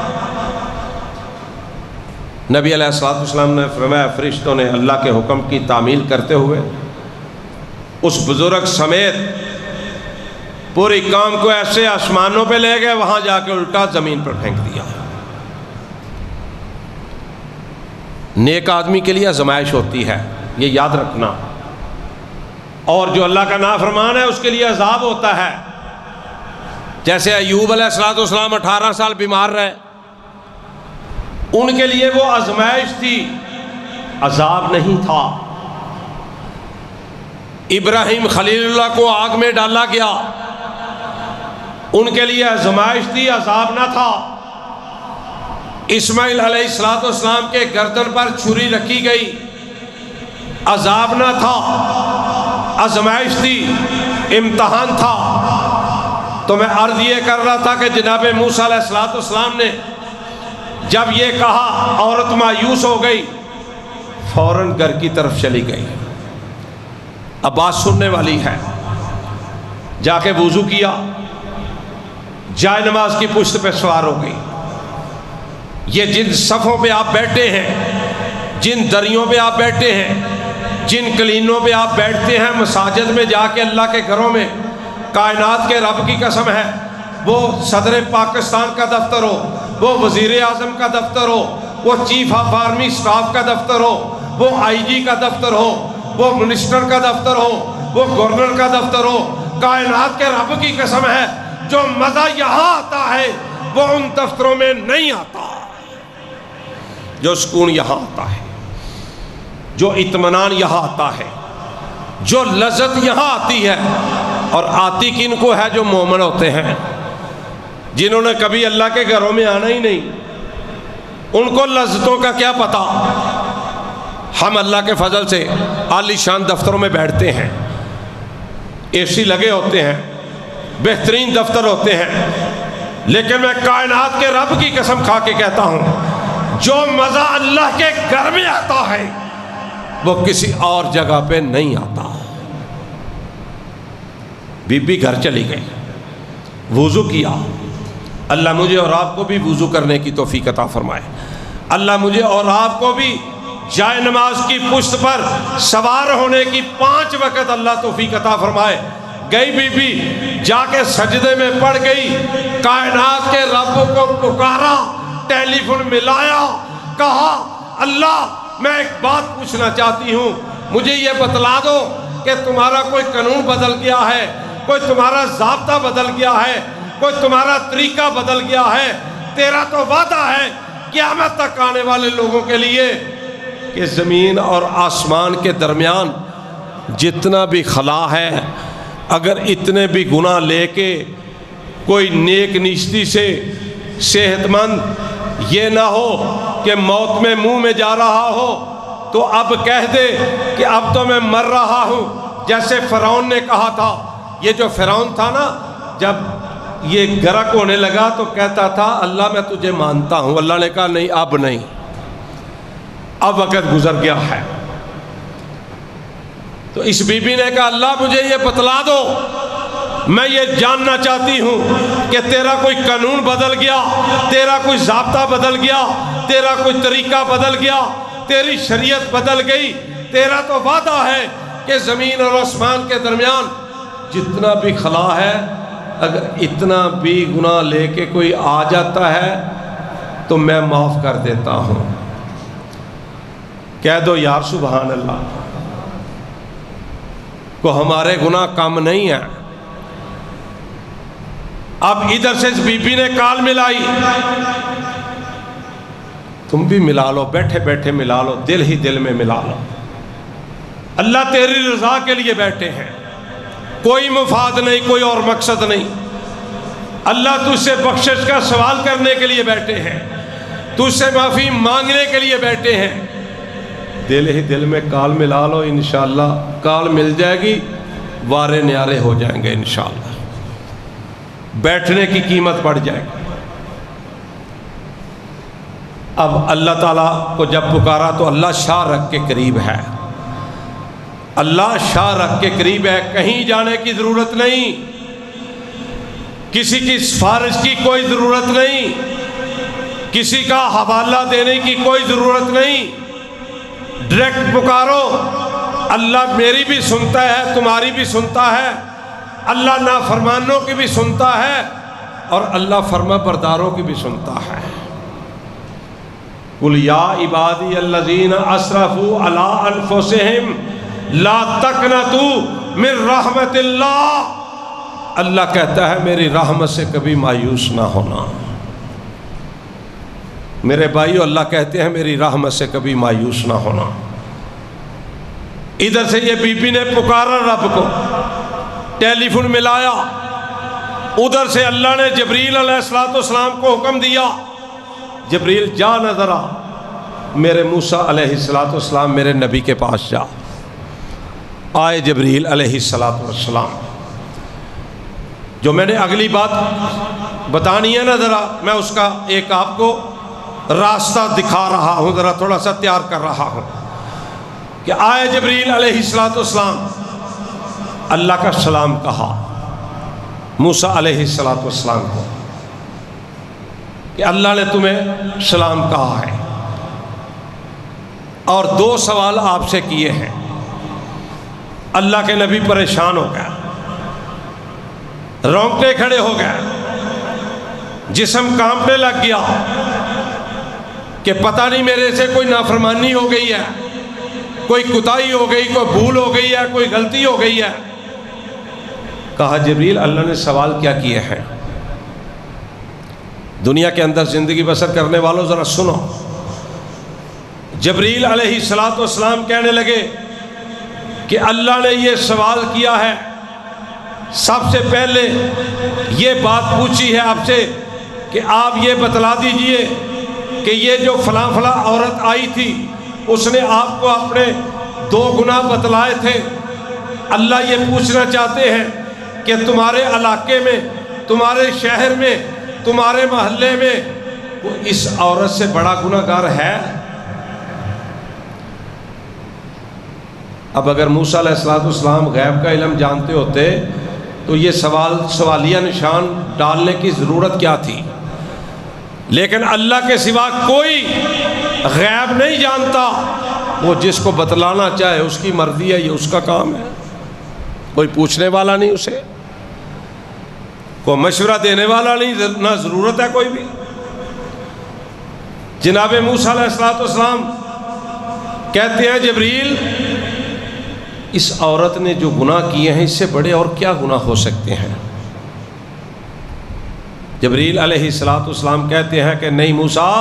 Speaker 1: نبی علیہ السلام نے فرمایا فرشتوں نے اللہ کے حکم کی تعمیل کرتے ہوئے اس بزرگ سمیت پوری قوم کو ایسے آسمانوں پہ لے گئے، وہاں جا کے الٹا زمین پر پھینک دیا۔ نیک آدمی کے لیے آزمائش ہوتی ہے، یہ یاد رکھنا، اور جو اللہ کا نافرمان ہے اس کے لیے عذاب ہوتا ہے۔ جیسے ایوب علیہ السلام 18 سال بیمار رہے، ان کے لیے وہ آزمائش تھی، عذاب نہیں تھا۔ ابراہیم خلیل اللہ کو آگ میں ڈالا گیا، ان کے لیے آزمائش تھی، عذاب نہ تھا۔ اسماعیل علیہ السلام کے گردن پر چھری رکھی گئی، عذاب نہ تھا، آزمائش تھی، امتحان تھا۔ تو میں عرض یہ کر رہا تھا کہ جناب موسیٰ علیہ السلام نے جب یہ کہا، عورت مایوس ہو گئی، فوراً گھر کی طرف چلی گئی۔ اب بات سننے والی ہے، جا کے وضو کیا، جائے نماز کی پشت پہ سوار ہو گئی۔ یہ جن صفوں پہ آپ بیٹھے ہیں، جن دریوں پہ آپ بیٹھے ہیں، جن کلینوں پہ آپ بیٹھتے ہیں مساجد میں جا کے، اللہ کے گھروں میں، کائنات کے رب کی قسم ہے، وہ صدر پاکستان کا دفتر ہو، وہ وزیر اعظم کا دفتر ہو، وہ چیف آف آرمی اسٹاف کا دفتر ہو، وہ آئی جی کا دفتر ہو، وہ منسٹر کا دفتر ہو، وہ گورنر کا دفتر ہو، کائنات کے رب کی قسم ہے، جو مزہ یہاں آتا ہے وہ ان دفتروں میں نہیں آتا، جو سکون یہاں آتا ہے، جو اطمینان یہاں آتا ہے، جو لذت یہاں آتی ہے۔ اور آتی کن کو ہے؟ جو مومن ہوتے ہیں، جنہوں نے کبھی اللہ کے گھروں میں آنا ہی نہیں، ان کو لذتوں کا کیا پتا۔ ہم اللہ کے فضل سے عالی شان دفتروں میں بیٹھتے ہیں، اے سی لگے ہوتے ہیں، بہترین دفتر ہوتے ہیں، لیکن میں کائنات کے رب کی قسم کھا کے کہتا ہوں، جو مزہ اللہ کے گھر میں آتا ہے وہ کسی اور جگہ پہ نہیں آتا۔ بی بی گھر چلی گئی، وضو کیا، اللہ مجھے اور آپ کو بھی وضو کرنے کی توفیق عطا فرمائے، اللہ مجھے اور آپ کو بھی جائے نماز کی پشت پر سوار ہونے کی 5 وقت اللہ توفیق عطا فرمائے۔ گئی بی بی، جا کے سجدے میں پڑ گئی، کائنات کے رب کو پکارا، ٹیلی فون ملایا، کہا اللہ میں ایک بات پوچھنا چاہتی ہوں، مجھے یہ بتلا دو کہ تمہارا کوئی قانون بدل گیا ہے، کوئی تمہارا ضابطہ بدل گیا ہے، کوئی تمہارا طریقہ بدل گیا ہے۔ تیرا تو وعدہ ہے قیامت تک آنے والے لوگوں کے لیے کہ زمین اور آسمان کے درمیان جتنا بھی خلا ہے، اگر اتنے بھی گناہ لے کے کوئی نیک نیستی سے صحت مند یہ نہ ہو کہ موت میں منہ میں جا رہا ہو تو اب کہہ دے کہ اب تو میں مر رہا ہوں، جیسے فرعون نے کہا تھا۔ یہ جو فرعون تھا نا، جب یہ غرق ہونے لگا تو کہتا تھا اللہ میں تجھے مانتا ہوں۔ اللہ نے کہا نہیں، اب نہیں، اب وقت گزر گیا ہے۔ تو اس بی بی نے کہا اللہ مجھے یہ بتلا دو، میں یہ جاننا چاہتی ہوں کہ تیرا کوئی قانون بدل گیا، تیرا کوئی ضابطہ بدل گیا، تیرا کوئی طریقہ بدل گیا، تیری شریعت بدل گئی۔ تیرا تو وعدہ ہے کہ زمین اور آسمان کے درمیان جتنا بھی خلا ہے، اگر اتنا بھی گناہ لے کے کوئی آ جاتا ہے تو میں معاف کر دیتا ہوں۔ کہہ دو یار سبحان اللہ، کو ہمارے گناہ کم نہیں ہیں۔ اب ادھر سے اس بی بی نے کال ملائی، تم بھی ملا لو، بیٹھے بیٹھے ملا لو، دل ہی دل میں ملا لو۔ اللہ تیری رضا کے لیے بیٹھے ہیں، کوئی مفاد نہیں، کوئی اور مقصد نہیں۔ اللہ تجھ سے بخشش کا سوال کرنے کے لیے بیٹھے ہیں، تجھ سے معافی مانگنے کے لیے بیٹھے ہیں۔ دل ہی دل میں کال ملا لو، انشاءاللہ کال مل جائے گی، وارے نیارے ہو جائیں گے انشاءاللہ، بیٹھنے کی قیمت بڑھ جائے گی۔ اب اللہ تعالیٰ کو جب پکارا تو اللہ شاہ رکھ کے قریب ہے، اللہ شاہ رکھ کے قریب ہے، کہیں جانے کی ضرورت نہیں، کسی کی سفارش کی کوئی ضرورت نہیں، کسی کا حوالہ دینے کی کوئی ضرورت نہیں، ڈائریکٹ پکارو۔ اللہ میری بھی سنتا ہے، تمہاری بھی سنتا ہے، اللہ نافرمانوں کی بھی سنتا ہے اور اللہ فرما برداروں کی بھی سنتا ہے۔ قُلْ يَا عِبَادِيَ الَّذِينَ أَسْرَفُوا عَلَىٰ أَنفُسِهِمْ لَا تَقْنَطُوا مِن رَحْمَتِ اللَّهِ، اللہ کہتا ہے میری رحمت سے کبھی مایوس نہ ہونا۔ میرے بھائیو، اللہ کہتے ہیں میری رحمت سے کبھی مایوس نہ ہونا۔ ادھر سے یہ بی بی نے پکارا رب کو، ٹیلی فون ملایا، ادھر سے اللہ نے جبریل علیہ السلام کو حکم دیا، جبریل جا نظر آ، میرے موسیٰ علیہ السلام میرے نبی کے پاس جا۔ آئے جبریل علیہ السلام۔ جو میں نے اگلی بات بتانی ہے نا، ذرا میں اس کا ایک آپ کو راستہ دکھا رہا ہوں، ذرا تھوڑا سا تیار کر رہا ہوں کہ آئے جبریل علیہ السلام، اللہ کا سلام کہا موسیٰ علیہ السلام کو کہ اللہ نے تمہیں سلام کہا ہے اور دو سوال آپ سے کیے ہیں۔ اللہ کے نبی پریشان ہو گیا، رونگٹے کھڑے ہو گئے، جسم کانپنے لگ گیا کہ پتہ نہیں میرے سے کوئی نافرمانی ہو گئی ہے، کوئی کوتاہی ہو گئی، کوئی بھول ہو گئی ہے، کوئی غلطی ہو گئی ہے۔ کہا جبریل اللہ نے سوال کیا کیے ہیں؟ دنیا کے اندر زندگی بسر کرنے والوں ذرا سنو۔ جبریل علیہ السلام کہنے لگے کہ اللہ نے یہ سوال کیا ہے، سب سے پہلے یہ بات پوچھی ہے آپ سے کہ آپ یہ بتلا دیجئے کہ یہ جو فلاں فلاں عورت آئی تھی اس نے آپ کو اپنے 2 گناہ بتلائے تھے۔ اللہ یہ پوچھنا چاہتے ہیں کہ تمہارے علاقے میں، تمہارے شہر میں، تمہارے محلے میں اس عورت سے بڑا گناہ گار ہے؟ اب اگر موسیٰ علیہ السلام غیب کا علم جانتے ہوتے تو یہ سوالیہ نشان ڈالنے کی ضرورت کیا تھی؟ لیکن اللہ کے سوا کوئی غیب نہیں جانتا، وہ جس کو بتلانا چاہے اس کی مرضی ہے، یہ اس کا کام ہے، کوئی پوچھنے والا نہیں، اسے کوئی مشورہ دینے والا نہیں، نہ ضرورت ہے کوئی بھی۔ جناب موسیٰ علیہ السلام کہتے ہیں جبریل اس عورت نے جو گناہ کیے ہیں اس سے بڑے اور کیا گناہ ہو سکتے ہیں؟ جبریل علیہ السلام کہتے ہیں کہ نہیں موسیٰ،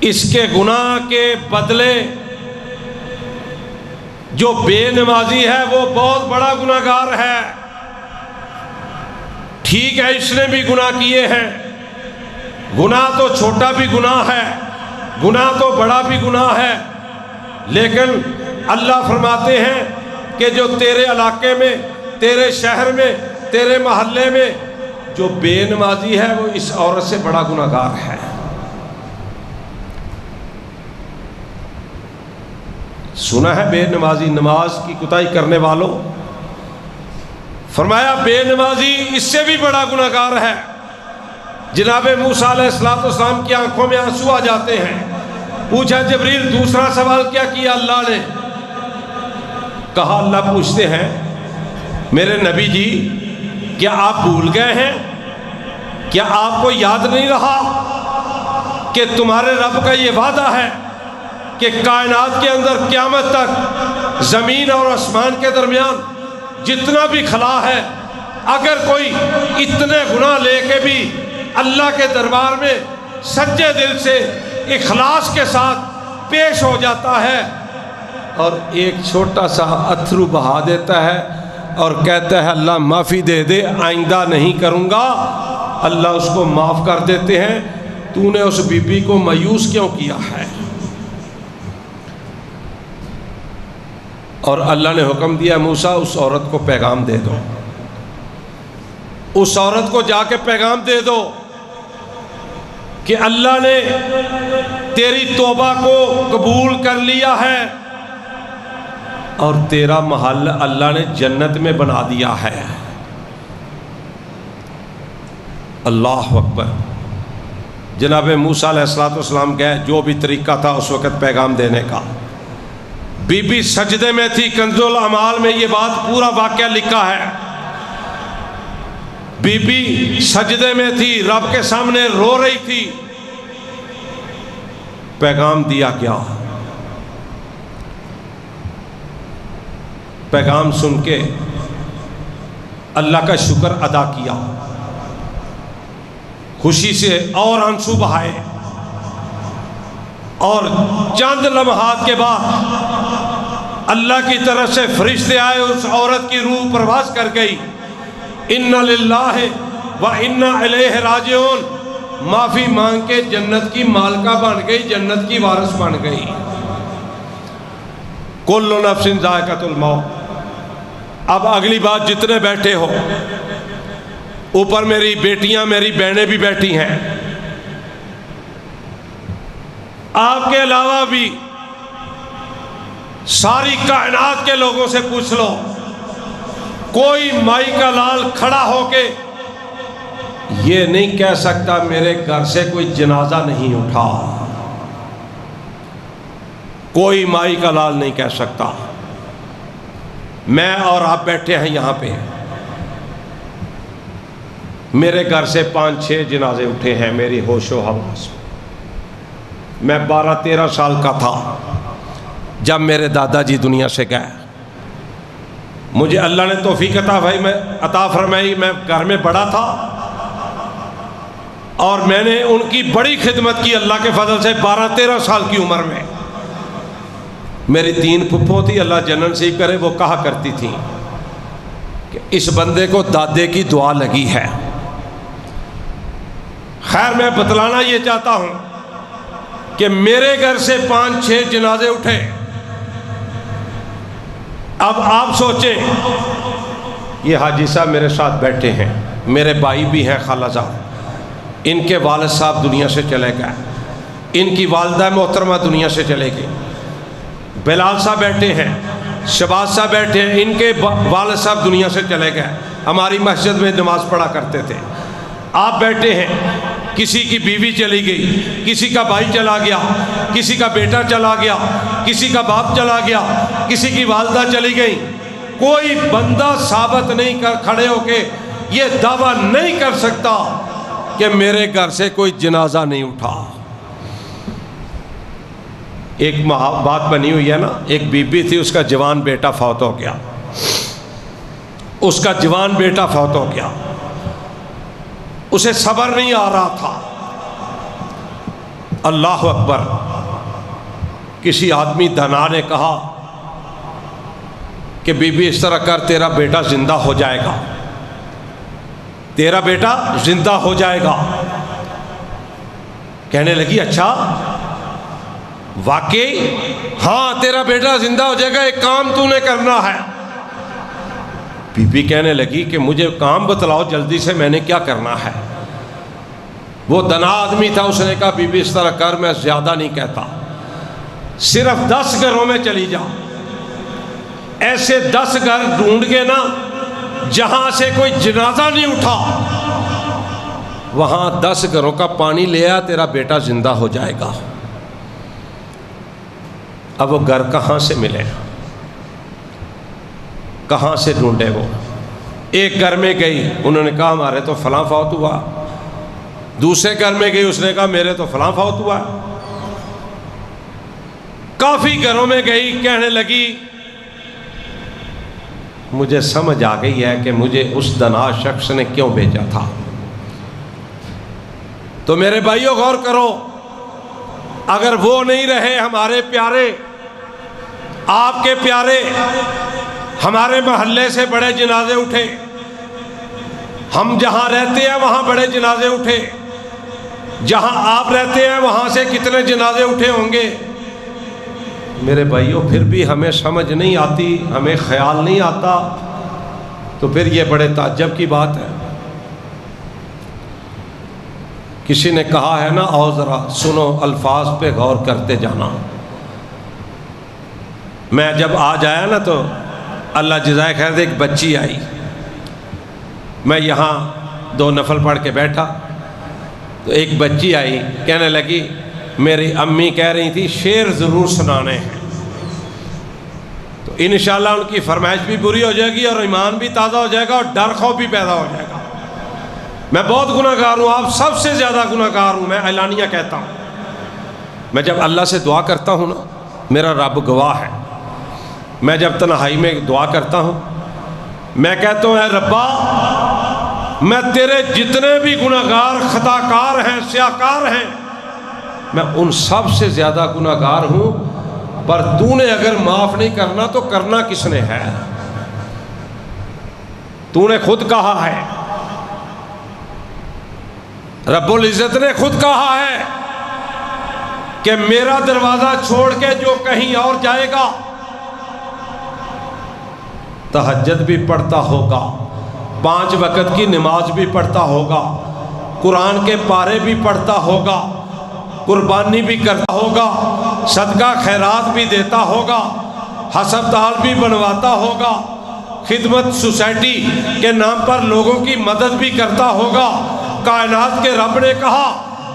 Speaker 1: اس کے گناہ کے بدلے جو بے نمازی ہے وہ بہت بڑا گناہگار ہے۔ ٹھیک ہے اس نے بھی گناہ کیے ہیں، گناہ تو چھوٹا بھی گناہ ہے، گناہ تو بڑا بھی گناہ ہے، لیکن اللہ فرماتے ہیں کہ جو تیرے علاقے میں، تیرے شہر میں، تیرے محلے میں جو بے نمازی ہے وہ اس عورت سے بڑا گناہ گار ہے۔ سنا ہے بے نمازی، نماز کی کوتاہی کرنے والوں، فرمایا بے نمازی اس سے بھی بڑا گناہ گار ہے۔ جناب موسیٰ علیہ السلام کی آنکھوں میں آنسو آ جاتے ہیں۔ پوچھا جبریل دوسرا سوال کیا کیا اللہ نے؟ کہا اللہ پوچھتے ہیں میرے نبی جی کیا آپ بھول گئے ہیں؟ کیا آپ کو یاد نہیں رہا کہ تمہارے رب کا یہ وعدہ ہے کہ کائنات کے اندر قیامت تک زمین اور آسمان کے درمیان جتنا بھی خلا ہے، اگر کوئی اتنے گناہ لے کے بھی اللہ کے دربار میں سچے دل سے اخلاص کے ساتھ پیش ہو جاتا ہے اور ایک چھوٹا سا اتھرو بہا دیتا ہے اور کہتا ہے اللہ معافی دے دے، آئندہ نہیں کروں گا، اللہ اس کو معاف کر دیتے ہیں۔ تو نے اس بی بی کو مایوس کیوں کیا ہے؟ اور اللہ نے حکم دیا موسیٰ اس عورت کو پیغام دے دو، اس عورت کو جا کے پیغام دے دو کہ اللہ نے تیری توبہ کو قبول کر لیا ہے اور تیرا محل اللہ نے جنت میں بنا دیا ہے۔ اللہ اکبر۔ جناب موسیٰ علیہ السلام گئے، جو بھی طریقہ تھا اس وقت پیغام دینے کا۔ بی بی سجدے میں تھی، کنز الاعمال میں یہ بات پورا واقعہ لکھا ہے۔ بی بی سجدے میں تھی، رب کے سامنے رو رہی تھی۔ پیغام دیا کیا؟ پیغام سن کے اللہ کا شکر ادا کیا، خوشی سے اور آنسو بہائے، اور چند لمحات کے بعد اللہ کی طرف سے فرشتے آئے، اس عورت کی روح پرواز کر گئی۔ اِنَّا لِلَّهِ وَإِنَّا إِلَيْهِ راجعون، معافی مانگ کے جنت کی مالکہ بن گئی، جنت کی وارث بن گئی۔ کُلُّ نَفْسٍ ذائقۃُ الموت۔ اب اگلی بات، جتنے بیٹھے ہو، اوپر میری بیٹیاں، میری بہنیں بھی بیٹھی ہیں، آپ کے علاوہ بھی ساری کائنات کے لوگوں سے پوچھ لو، کوئی مائی کا لال کھڑا ہو کے یہ نہیں کہہ سکتا میرے گھر سے کوئی جنازہ نہیں اٹھا۔ کوئی مائی کا لال نہیں کہہ سکتا۔ میں اور آپ بیٹھے ہیں یہاں پہ، میرے گھر سے 5-6 جنازے اٹھے ہیں میری ہوش و حواس میں۔ میں 12-13 سال کا تھا جب میرے دادا جی دنیا سے گئے۔ مجھے اللہ نے توفیق عطا فرمائی، میں گھر میں بڑا تھا اور میں نے ان کی بڑی خدمت کی اللہ کے فضل سے 12-13 سال کی عمر میں۔ میری 3 پھپھو تھی، اللہ جنت نصیب کرے، وہ کہا کرتی تھی کہ اس بندے کو دادے کی دعا لگی ہے۔ خیر، میں بتلانا یہ چاہتا ہوں کہ میرے گھر سے 5-6 جنازے اٹھے۔ اب آپ سوچیں، یہ حاجی صاحب میرے ساتھ بیٹھے ہیں، میرے بھائی بھی ہیں، خالہ صاحب، ان کے والد صاحب دنیا سے چلے گئے، ان کی والدہ محترمہ دنیا سے چلے گئی، بلال صاحب بیٹھے ہیں، شباز صاحب بیٹھے ہیں، ان کے والد صاحب دنیا سے چلے گئے، ہماری مسجد میں نماز پڑھا کرتے تھے۔ آپ بیٹھے ہیں، کسی کی بیوی چلی گئی، کسی کا بھائی چلا گیا، کسی کا بیٹا چلا گیا، کسی کا باپ چلا گیا، کسی کی والدہ چلی گئی۔ کوئی بندہ ثابت نہیں کھڑے ہو کے یہ دعویٰ نہیں کر سکتا کہ میرے گھر سے کوئی جنازہ نہیں اٹھا۔ ایک بات بنی ہوئی ہے نا، ایک بی بی تھی، اس کا جوان بیٹا فوت ہو گیا، اس کا جوان بیٹا فوت ہو گیا، اسے صبر نہیں آ رہا تھا۔ اللہ اکبر۔ کسی آدمی دانا نے کہا کہ بی بی اس طرح کر، تیرا بیٹا زندہ ہو جائے گا۔ تیرا بیٹا زندہ ہو جائے گا۔ کہنے لگی اچھا واقعی؟ ہاں تیرا بیٹا زندہ ہو جائے گا، ایک کام تو نے کرنا ہے۔ بی بی کہنے لگی کہ مجھے کام بتلاؤ جلدی سے، میں نے کیا کرنا ہے؟ وہ دنا آدمی تھا، اس نے کہا بی بی اس طرح کر، میں زیادہ نہیں کہتا، صرف 10 گھروں میں چلی جا، ایسے 10 گھر ڈھونڈ کے نا جہاں سے کوئی جنازہ نہیں اٹھا، وہاں 10 گھروں کا پانی لے آ، تیرا بیٹا زندہ ہو جائے گا۔ اب وہ گھر کہاں سے ملے، کہاں سے ڈھونڈے؟ وہ ایک گھر میں گئی، انہوں نے کہا ہمارے تو فلاں فوت ہوا۔ دوسرے گھر میں گئی، اس نے کہا میرے تو فلاں فوت ہوا۔ کافی گھروں میں گئی، کہنے لگی مجھے سمجھ آ گئی ہے کہ مجھے اس دنا شخص نے کیوں بھیجا تھا۔ تو میرے بھائیوں غور کرو، اگر وہ نہیں رہے ہمارے پیارے، آپ کے پیارے، ہمارے محلے سے بڑے جنازے اٹھے، ہم جہاں رہتے ہیں وہاں بڑے جنازے اٹھے، جہاں آپ رہتے ہیں وہاں سے کتنے جنازے اٹھے ہوں گے۔ میرے بھائیوں پھر بھی ہمیں سمجھ نہیں آتی، ہمیں خیال نہیں آتا، تو پھر یہ بڑے تعجب کی بات ہے۔ کسی نے کہا ہے نا، آؤ ذرا سنو، الفاظ پہ غور کرتے جانا۔ میں جب آج آیا نا تو اللہ جزائے خیر دے، ایک بچی آئی، میں یہاں 2 نفل پڑھ کے بیٹھا تو ایک بچی آئی، کہنے لگی میری امی کہہ رہی تھی شعر ضرور سنانے ہیں، تو انشاءاللہ ان کی فرمائش بھی پوری ہو جائے گی اور ایمان بھی تازہ ہو جائے گا اور ڈر خوف بھی پیدا ہو جائے گا۔ میں بہت گناہ گار ہوں، آپ سب سے زیادہ گناہ گار ہوں، میں اعلانیہ کہتا ہوں۔ میں جب اللہ سے دعا کرتا ہوں نا، میرا رب گواہ ہے، میں جب تنہائی میں دعا کرتا ہوں، میں کہتا ہوں اے ربا، میں تیرے جتنے بھی گناہ گار خطا کار ہیں، سیاہ کار ہیں، میں ان سب سے زیادہ گناہ گار ہوں، پر تو نے اگر معاف نہیں کرنا تو کرنا کس نے ہے؟ تو نے خود کہا ہے، رب العزت نے خود کہا ہے کہ میرا دروازہ چھوڑ کے جو کہیں اور جائے گا، تہجد بھی پڑھتا ہوگا، 5 وقت کی نماز بھی پڑھتا ہوگا، قرآن کے پارے بھی پڑھتا ہوگا، قربانی بھی کرتا ہوگا، صدقہ خیرات بھی دیتا ہوگا، ہسپتال بھی بنواتا ہوگا، خدمت سوسائٹی کے نام پر لوگوں کی مدد بھی کرتا ہوگا۔ کائنات کے رب نے کہا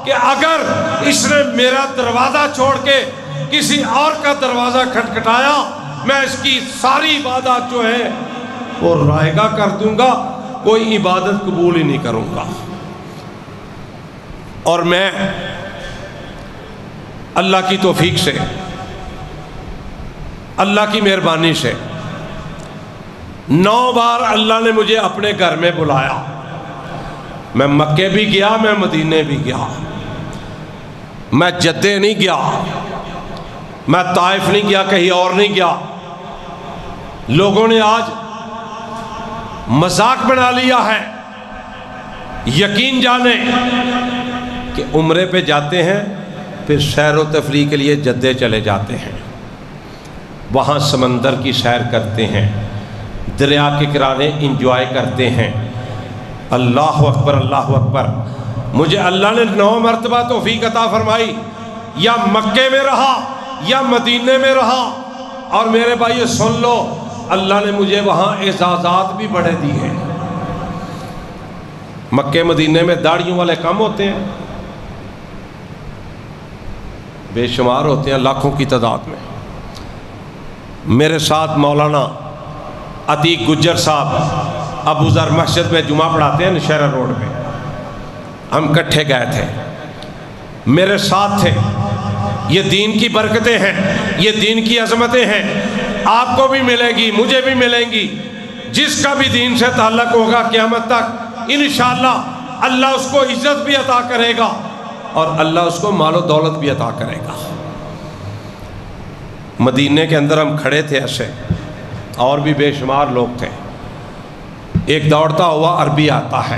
Speaker 1: کہ اگر اس نے میرا دروازہ چھوڑ کے کسی اور کا دروازہ کھٹکھٹایا، میں اس کی ساری عبادات جو ہے وہ رائگاں کر دوں گا، کوئی عبادت قبول ہی نہیں کروں گا۔ اور میں اللہ کی توفیق سے، اللہ کی مہربانی سے 9 بار اللہ نے مجھے اپنے گھر میں بلایا۔ میں مکے بھی گیا، میں مدینے بھی گیا، میں جدے نہیں گیا، میں طائف نہیں گیا، کہیں اور نہیں گیا۔ لوگوں نے آج مذاق بنا لیا ہے، یقین جانے کہ عمرے پہ جاتے ہیں پھر سیر و تفریح کے لیے جدے چلے جاتے ہیں، وہاں سمندر کی سیر کرتے ہیں، دریا کے کنارے انجوائے کرتے ہیں۔ اللہ اکبر، اللہ اکبر۔ مجھے اللہ نے 9 مرتبہ توفیق عطا فرمائی، یا مکے میں رہا یا مدینے میں رہا، اور میرے بھائی سن لو، اللہ نے مجھے وہاں اعزازات بھی بڑے دی ہیں۔ مکے مدینے میں داڑھیوں والے کم ہوتے ہیں، بے شمار ہوتے ہیں، لاکھوں کی تعداد میں۔ میرے ساتھ مولانا عتیق گجر صاحب ابو ذر مسجد میں جمعہ پڑھاتے ہیں نشہرہ روڈ پہ، ہم اکٹھے گئے تھے، میرے ساتھ تھے۔ یہ دین کی برکتیں ہیں، یہ دین کی عظمتیں ہیں، آپ کو بھی ملے گی، مجھے بھی ملیں گی۔ جس کا بھی دین سے تعلق ہوگا قیامت تک انشاءاللہ اللہ اس کو عزت بھی عطا کرے گا اور اللہ اس کو مال و دولت بھی عطا کرے گا۔ مدینے کے اندر ہم کھڑے تھے ایسے، اور بھی بے شمار لوگ تھے۔ ایک دوڑتا ہوا عربی آتا ہے،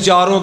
Speaker 1: 4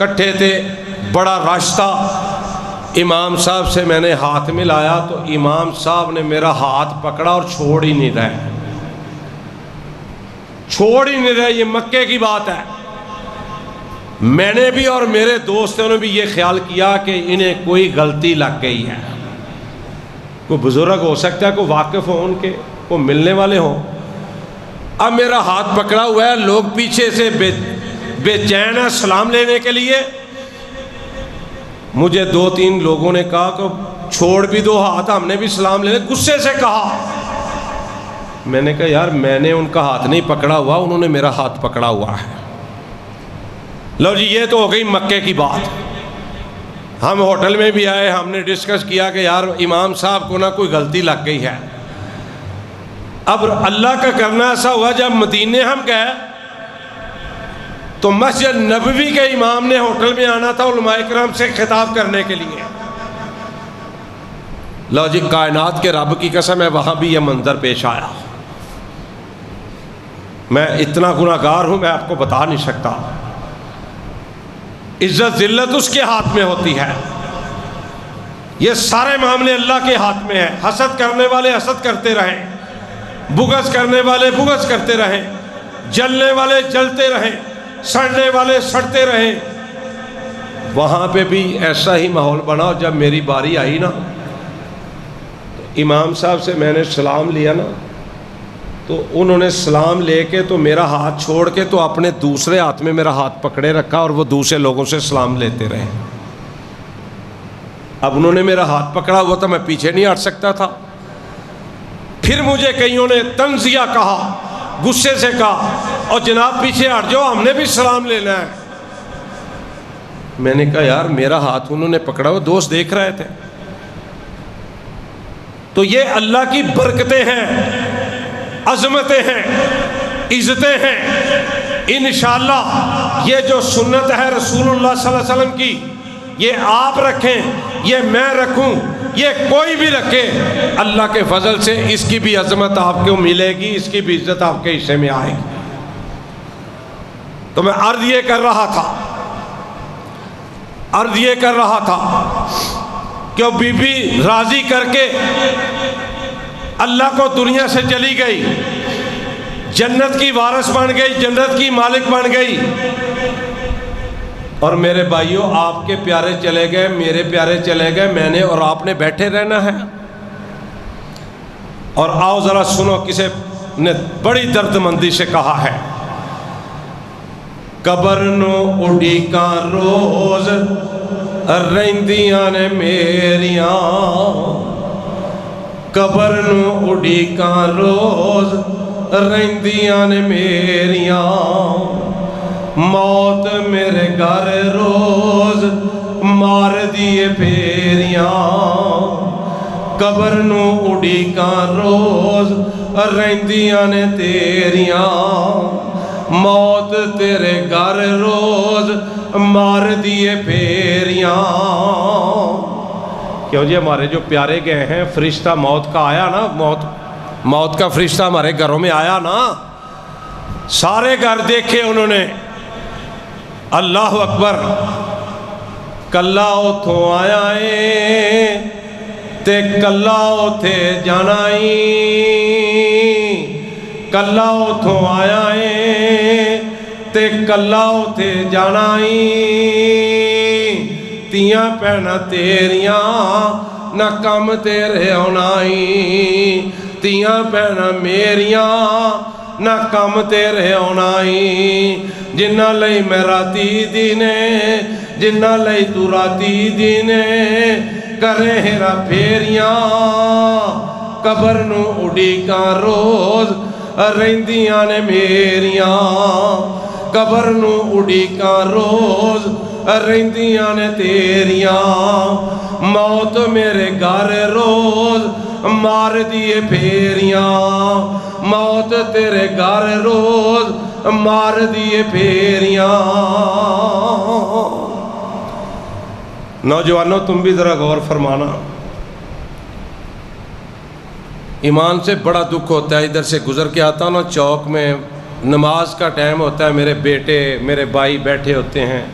Speaker 1: کٹھے تھے، بڑا رش تھا، امام صاحب سے میں نے ہاتھ ملایا تو امام صاحب نے میرا ہاتھ پکڑا اور چھوڑ ہی نہیں رہے، چھوڑ ہی نہیں رہے۔ یہ مکے کی بات ہے۔ میں نے بھی اور میرے دوستوں نے بھی یہ خیال کیا کہ انہیں کوئی غلطی لگ گئی ہے، کوئی بزرگ ہو سکتا ہے، کوئی واقف ہو ان کے، کوئی ملنے والے ہوں۔ اب میرا ہاتھ پکڑا ہوا ہے، لوگ پیچھے سے بے چین ہے سلام لینے کے لیے۔ مجھے 2-3 لوگوں نے کہا کہ چھوڑ بھی دو ہاتھ، ہم نے بھی سلام لینے، غصے سے کہا۔ میں نے کہا یار میں نے ان کا ہاتھ نہیں پکڑا ہوا، انہوں نے میرا ہاتھ پکڑا ہوا ہے۔ لو جی، یہ تو ہو گئی مکے کی بات۔ ہم ہوٹل میں بھی آئے، ہم نے ڈسکس کیا کہ یار امام صاحب کو نہ کوئی غلطی لگ گئی ہے۔ اب اللہ کا کرنا ایسا ہوا، جب مدینے ہم گئے تو مسجد نبوی کے امام نے ہوٹل میں آنا تھا علماء کرام سے خطاب کرنے کے لیے۔ لو جی، کائنات کے رب کی قسم ہے وہاں بھی یہ منظر پیش آیا۔ میں اتنا گناہگار ہوں، میں آپ کو بتا نہیں سکتا۔ عزت ذلت اس کے ہاتھ میں ہوتی ہے، یہ سارے معاملے اللہ کے ہاتھ میں ہیں۔ حسد کرنے والے حسد کرتے رہیں، بغض کرنے والے بغض کرتے رہیں، جلنے والے جلتے رہیں، سڑنے والے سڑتے رہیں۔ وہاں پہ بھی ایسا ہی ماحول بنا۔ جب میری باری آئی نا، امام صاحب سے میں نے سلام لیا نا، تو انہوں نے سلام لے کے تو میرا ہاتھ چھوڑ کے تو اپنے دوسرے ہاتھ میں میرا ہاتھ پکڑے رکھا اور وہ دوسرے لوگوں سے سلام لیتے رہے۔ اب انہوں نے میرا ہاتھ پکڑا ہوا تھا، میں پیچھے نہیں ہٹ سکتا تھا۔ پھر مجھے کئیوں نے تنزیہ کہا، غصے سے کہا، اور جناب پیچھے ہٹ جاؤ، ہم نے بھی سلام لینا ہے۔ میں نے کہا یار میرا ہاتھ انہوں نے پکڑا ہوا، دوست دیکھ رہے تھے۔ تو یہ اللہ کی برکتیں ہیں، عظمتیں ہیں، عزتیں ہیں۔ انشاءاللہ یہ جو سنت ہے رسول اللہ صلی اللہ علیہ وسلم کی، یہ آپ رکھیں، یہ میں رکھوں، یہ کوئی بھی رکھے، اللہ کے فضل سے اس کی بھی عظمت آپ کو ملے گی، اس کی بھی عزت آپ کے حصے میں آئے گی۔ تو میں عرض یہ کر رہا تھا کہ وہ بی بی راضی کر کے اللہ کو دنیا سے چلی گئی، جنت کی وارث بن گئی، جنت کی مالک بن گئی۔ اور میرے بھائیوں، آپ کے پیارے چلے گئے، میرے پیارے چلے گئے، میں نے اور آپ نے بیٹھے رہنا ہے۔ اور آؤ ذرا سنو، کسی نے بڑی درد مندی سے کہا ہے، قبر نو اڈیکاں روز رہندیاں نے میریاں، قبر نو اڈیکاں روز رہندیاں نے میریاں، موت میرے گھر روز مار دیے پھیریاں، قبر نو اڈیکاں روز رہندیاں نے تیریاں، موت تیرے گھر روز مار دیے پھیریاں۔ کیوں جی، ہمارے جو پیارے گئے ہیں، فرشتہ موت کا آیا نا، موت کا فرشتہ ہمارے گھروں میں آیا نا، سارے گھر دیکھے انہوں نے۔ اللہ اکبر۔ کلا اتھوں آیا ہے تے کلا اتھے جانا ہی، کلا اتھوں آیا ہے تے کلا اتھے جانا ہی، تیاں پہنا تیریاں نہ کم تیرے ہونا ہی، تیاں پہنا میریاں نہ کم تیرے ہونا ہی، جنہ لئی میں راتی دینے، جنہ لئی تو راتی دینے، کرے ہیرا پھیریاں، قبر نو اڈیکاں روز رہندیاں نے میریاں، قبر نو اڈیکاں روز رہندیاں نے تیریاں، موت میرے گھر روز مار دیے پھیریاں، موت تیرے گھر روز مار دیے پھیریاں۔ نوجوانوں، تم بھی ذرا غور فرمانا، ایمان سے بڑا دکھ ہوتا ہے۔ ادھر سے گزر کے آتا ہوں نا چوک میں، نماز کا ٹائم ہوتا ہے، میرے بیٹے میرے بھائی بیٹھے ہوتے ہیں،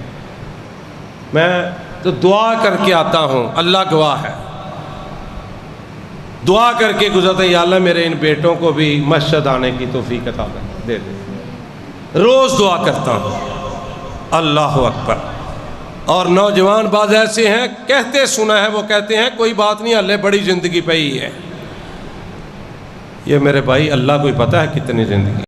Speaker 1: میں تو دعا کر کے آتا ہوں، اللہ گواہ ہے، دعا کر کے گزرتا ہے، یا اللہ میرے ان بیٹوں کو بھی مسجد آنے کی توفیق عطا دے دے، روز دعا کرتا ہوں۔ اللہ اکبر۔ اور نوجوان بعض ایسے ہیں، کہتے سنا ہے، وہ کہتے ہیں کوئی بات نہیں، اللہ بڑی زندگی پہ ہی ہے۔ یہ میرے بھائی اللہ کو ہی پتہ ہے کتنی زندگی